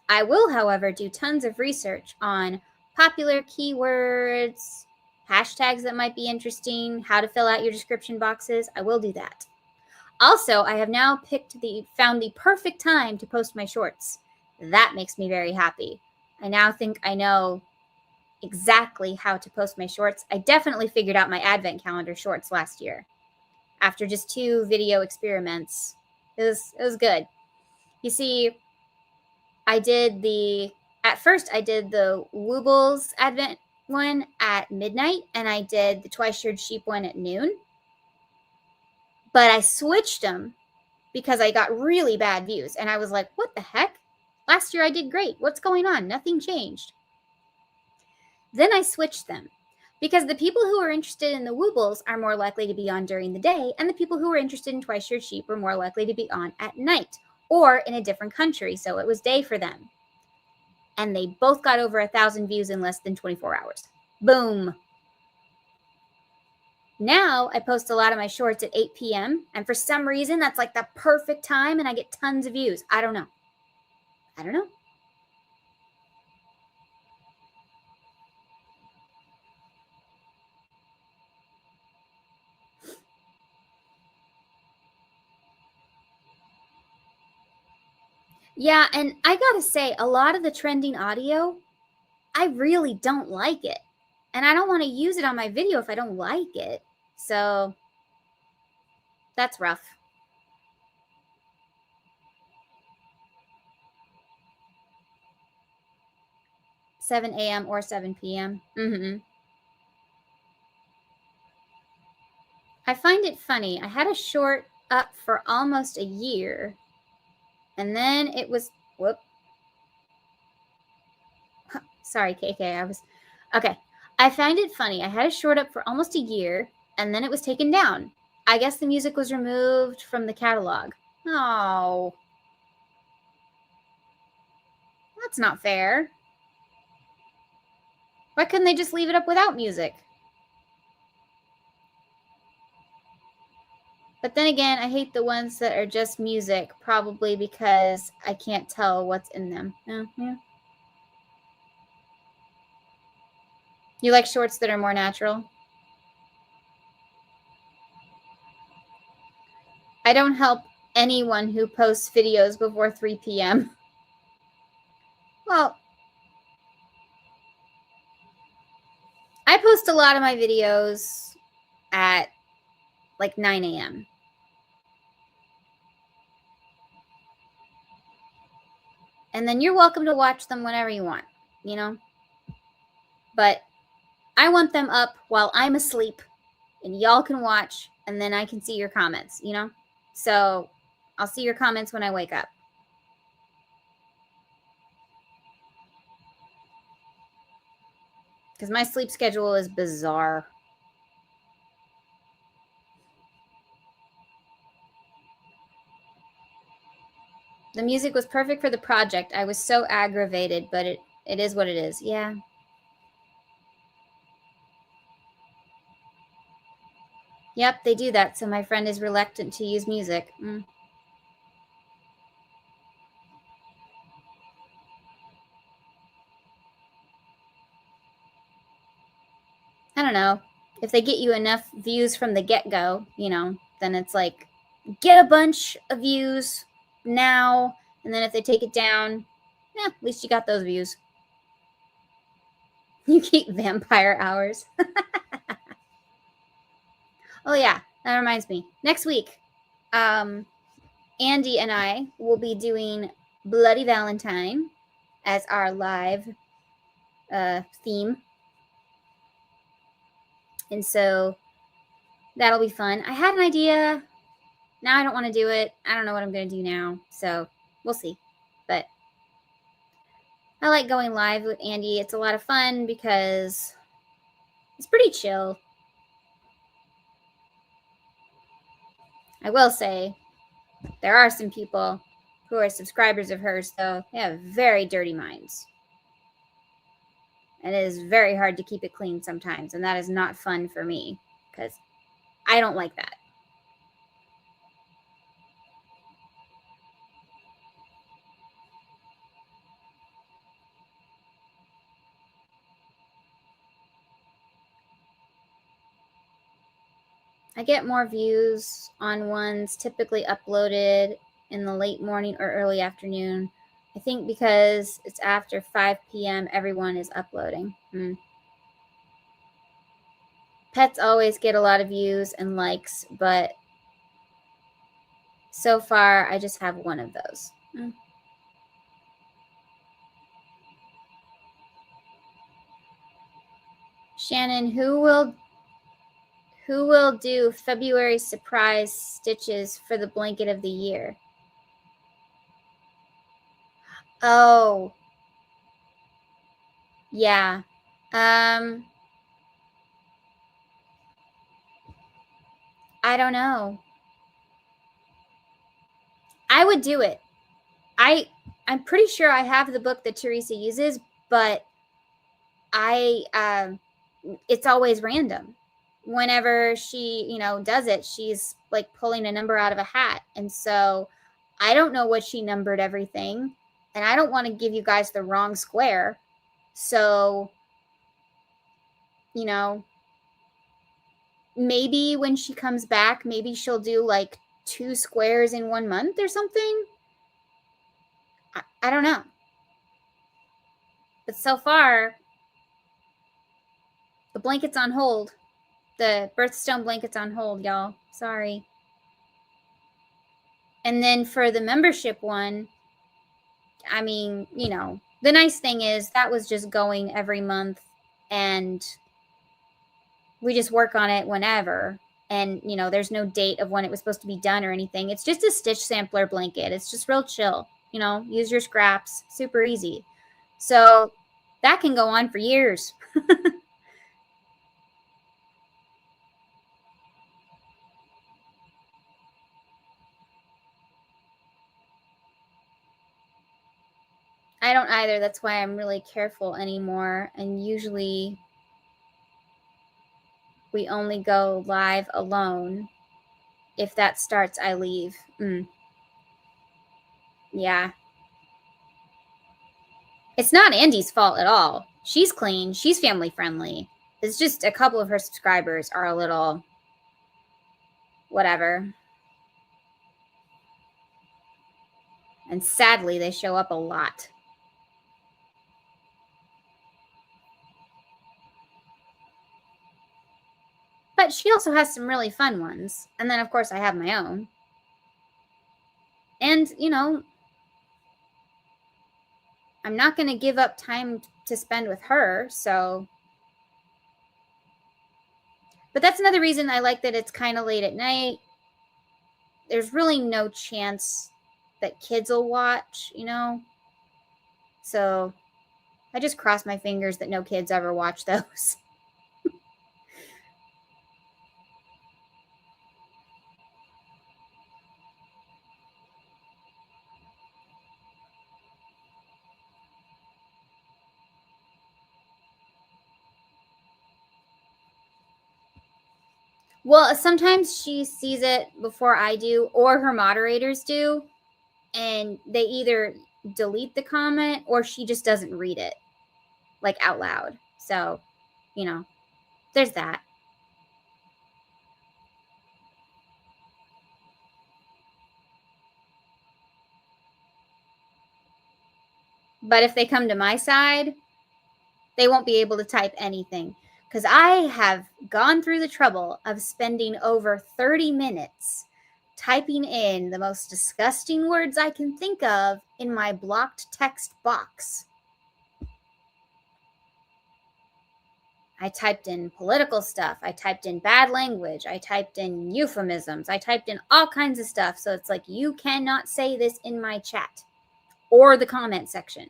I will, however, do tons of research on popular keywords, hashtags that might be interesting, how to fill out your description boxes. I will do that. Also, I have now found the perfect time to post my shorts. That makes me very happy. I now think I know exactly how to post my shorts. I definitely figured out my advent calendar shorts last year. After just 2 video experiments, it was good. You see, at first I did the Woobles Advent one at midnight, and I did the Twice-Shirred Sheep one at noon. But I switched them because I got really bad views, and I was like, what the heck? Last year I did great. What's going on? Nothing changed. Then I switched them because the people who are interested in the Woobles are more likely to be on during the day, and the people who are interested in Twice-Shirred Sheep are more likely to be on at night or in a different country, so it was day for them. And they both got over 1,000 views in less than 24 hours. Boom. Now I post a lot of my shorts at 8 p.m. And for some reason, that's like the perfect time and I get tons of views. I don't know. Yeah, and I gotta say, a lot of the trending audio, I really don't like it. And I don't want to use it on my video if I don't like it. So that's rough. $7 a.m. or 7 p.m. I find it funny. I had a short up for almost a year. And then it was, sorry, KK, okay. I find it funny. I had a short up for almost a year, and then it was taken down. I guess the music was removed from the catalog. Oh. That's not fair. Why couldn't they just leave it up without music? But then again, I hate the ones that are just music, probably because I can't tell what's in them. Yeah. You like shorts that are more natural? I don't help anyone who posts videos before 3 p.m. Well, I post a lot of my videos at like 9 a.m. And then you're welcome to watch them whenever you want. you know? But I want them up while I'm asleep and y'all can watch, and then I can see your comments, you know? So I'll see your comments when I wake up. Because my sleep schedule is bizarre. The music was perfect for the project. I was so aggravated, but it is what it is. Yeah. Yep, they do that, so my friend is reluctant to use music. I don't know. If they get you enough views from the get-go, you know, then it's like, get a bunch of views now, and then if they take it down, yeah, at least you got those views. You keep vampire hours. Oh yeah, that reminds me. Next week, Andy and I will be doing Bloody Valentine as our live theme. And so that'll be fun. I had an idea. Now I don't want to do it. I don't know what I'm going to do now. So we'll see. But I like going live with Andy. It's a lot of fun because it's pretty chill. I will say there are some people who are subscribers of hers, though. They have very dirty minds. And it is very hard to keep it clean sometimes. And that is not fun for me because I don't like that. I get more views on ones typically uploaded in the late morning or early afternoon. I think because it's after 5 p.m., everyone is uploading. Pets always get a lot of views and likes, but so far I just have one of those. Shannon, who will do February surprise stitches for the blanket of the year? Oh. Yeah. I don't know. I would do it. I'm pretty sure I have the book that Teresa uses, but it's always random. Whenever she, you know, does it, she's like pulling a number out of a hat. And so I don't know what she numbered everything. And I don't want to give you guys the wrong square. So, you know, maybe when she comes back, maybe she'll do like 2 squares in 1 month or something. I don't know. But so far, the blanket's on hold. The birthstone blanket's on hold, y'all. Sorry. And then for the membership one, I mean, you know, the nice thing is that was just going every month and we just work on it whenever. And, you know, there's no date of when it was supposed to be done or anything. It's just a stitch sampler blanket. It's just real chill. You know, use your scraps. Super easy. So that can go on for years. I don't either. That's why I'm really careful anymore. And usually we only go live alone. If that starts, I leave. Yeah. It's not Andy's fault at all. She's clean. She's family friendly. It's just a couple of her subscribers are a little whatever. And sadly, they show up a lot. But she also has some really fun ones. And then, of course, I have my own. And, you know, I'm not going to give up time to spend with her. So, but that's another reason I like that it's kind of late at night. There's really no chance that kids will watch, you know? So I just cross my fingers that no kids ever watch those. Well, sometimes she sees it before I do, or her moderators do, and they either delete the comment or she just doesn't read it, like, out loud. So, you know, there's that. But if they come to my side, they won't be able to type anything, because I have gone through the trouble of spending over 30 minutes typing in the most disgusting words I can think of in my blocked text box. I typed in political stuff. I typed in bad language. I typed in euphemisms. I typed in all kinds of stuff. So it's like, you cannot say this in my chat or the comment section.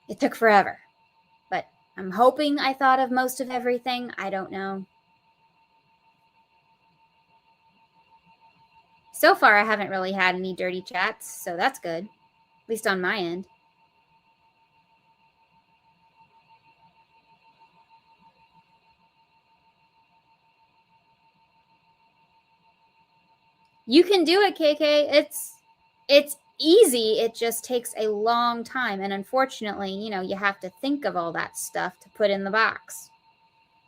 It took forever, but I'm hoping I thought of most of everything. I don't know. So far, I haven't really had any dirty chats, so that's good, at least on my end. You can do it, KK. It's easy. It just takes a long time, and unfortunately, you know, you have to think of all that stuff to put in the box,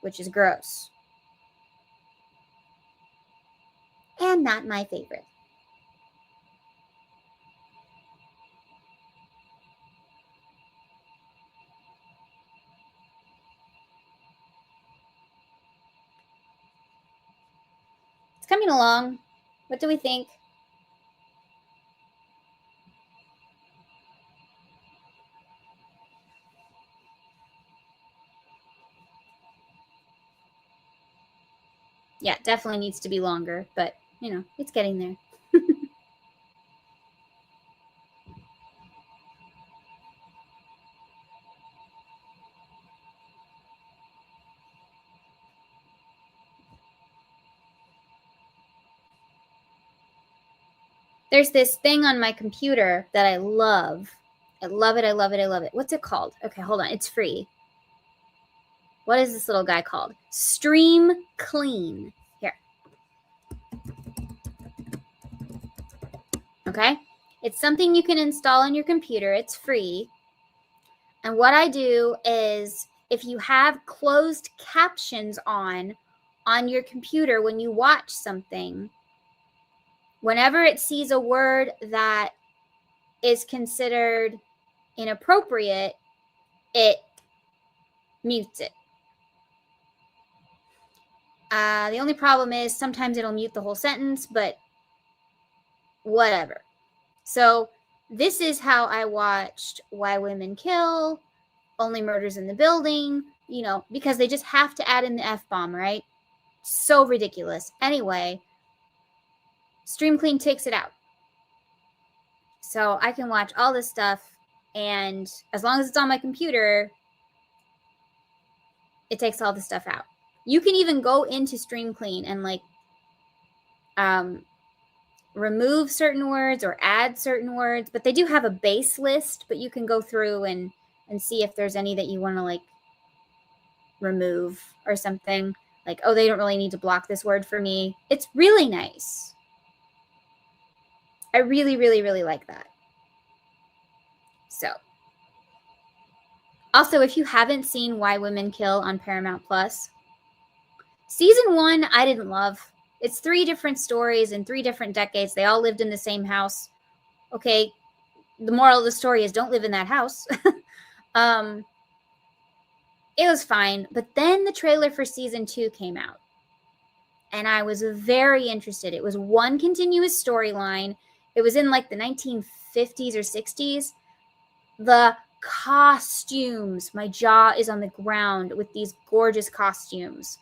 which is gross. And not my favorite. It's coming along. What do we think? Yeah, definitely needs to be longer, but, you know, it's getting there. There's this thing on my computer that I love. I love it. I love it. I love it. What's it called? Okay, hold on. It's free. What is this little guy called? Stream Clean. Here. Okay. It's something you can install on your computer. It's free. And what I do is, if you have closed captions on your computer when you watch something, whenever it sees a word that is considered inappropriate, it mutes it. The only problem is sometimes it'll mute the whole sentence, but whatever. So this is how I watched Why Women Kill, Only Murders in the Building, you know, because they just have to add in the F-bomb, right? So ridiculous. Anyway, Stream Clean takes it out. So I can watch all this stuff, and as long as it's on my computer, it takes all the stuff out. You can even go into Stream Clean and, like, remove certain words or add certain words, but they do have a base list, but you can go through and see if there's any that you want to, like, remove or something. Like, oh, they don't really need to block this word for me. It's really nice. I really, really, really like that. So, also, if you haven't seen Why Women Kill on Paramount Plus, season 1 I didn't love. It's 3 different stories in 3 different decades. They all lived in the same house. Okay, the moral of the story is don't live in that house. It was fine, but then the trailer for season 2 came out, and I was very interested. It was one continuous storyline. It was in, like, the 1950s or 60s. The costumes. My jaw is on the ground with these gorgeous costumes.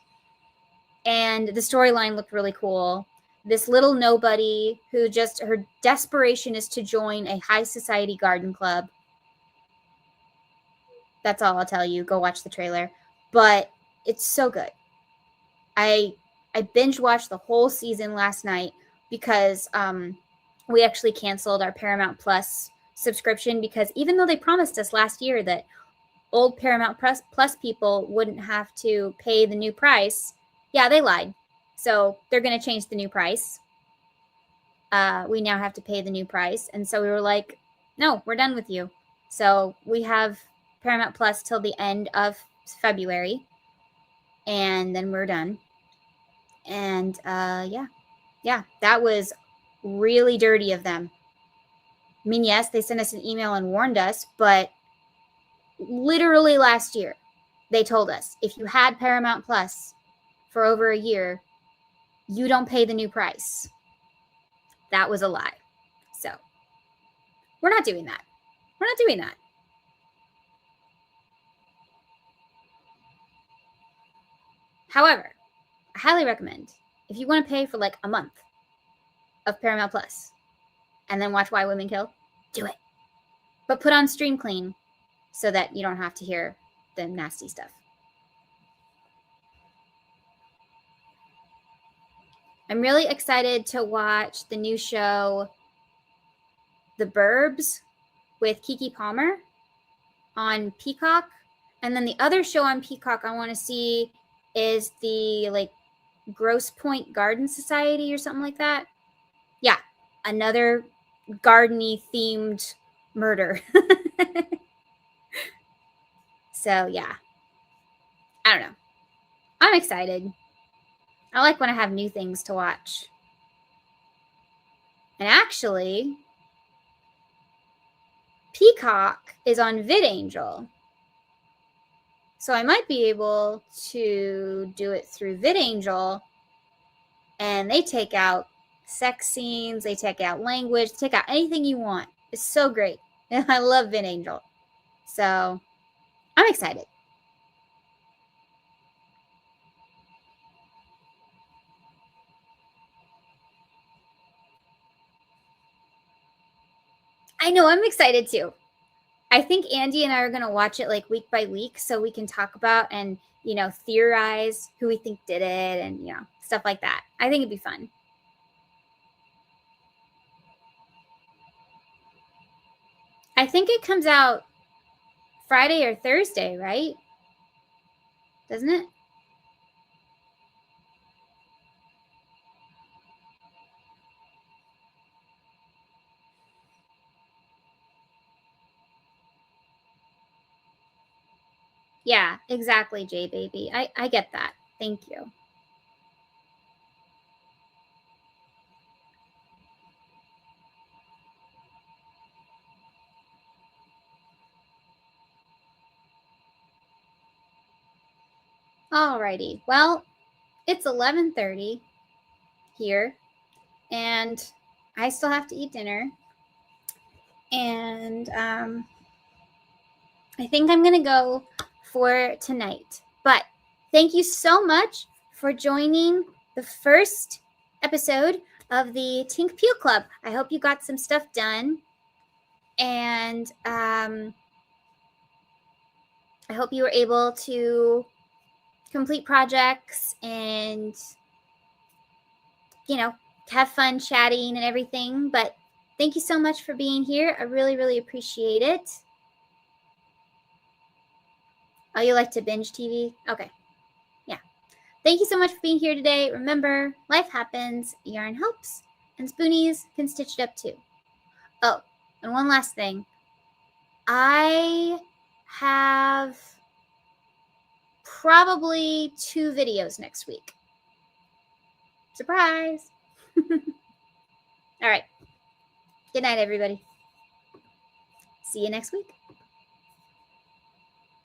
And the storyline looked really cool. This little nobody who just, her desperation is to join a high society garden club. That's all I'll tell you. Go watch the trailer. But it's so good. I binge watched the whole season last night because we actually canceled our Paramount Plus subscription, because even though they promised us last year that old Paramount Plus people wouldn't have to pay the new price, yeah, they lied. So they're going to change the new price. We now have to pay the new price. And so we were like, no, we're done with you. So we have Paramount Plus till the end of February. And then we're done. And yeah, that was really dirty of them. I mean, yes, they sent us an email and warned us, but literally last year, they told us, if you had Paramount Plus for over a year, you don't pay the new price. That was a lie. So we're not doing that. We're not doing that. However, I highly recommend, if you want to pay for like a month of Paramount Plus and then watch Why Women Kill, do it. But put on Stream Clean so that you don't have to hear the nasty stuff. I'm really excited to watch the new show, The Burbs, with Keke Palmer on Peacock. And then the other show on Peacock I want to see is the like Grosse Pointe Garden Society or something like that. Yeah, another gardeny themed murder. So yeah, I don't know. I'm excited. I like when I have new things to watch. And actually, Peacock is on VidAngel. So I might be able to do it through VidAngel, and they take out sex scenes, they take out language, take out anything you want. It's so great. And I love VidAngel. So I'm excited. I know, I'm excited too. I think Andy and I are going to watch it like week by week so we can talk about and, you know, theorize who we think did it and, you know, stuff like that. I think it'd be fun. I think it comes out Friday or Thursday, right? Doesn't it? Yeah, exactly, J Baby. I get that. Thank you. Alrighty. Well, it's 11:30 here, and I still have to eat dinner. And I think I'm gonna go for tonight. But thank you so much for joining the first episode of the Tink Peel Club. I hope you got some stuff done. And I hope you were able to complete projects and, you know, have fun chatting and everything. But thank you so much for being here. I really, really appreciate it. Oh, you like to binge TV? Okay. Yeah. Thank you so much for being here today. Remember, life happens, yarn helps, and spoonies can stitch it up too. Oh, and one last thing. I have probably 2 videos next week. Surprise! All right. Good night, everybody. See you next week.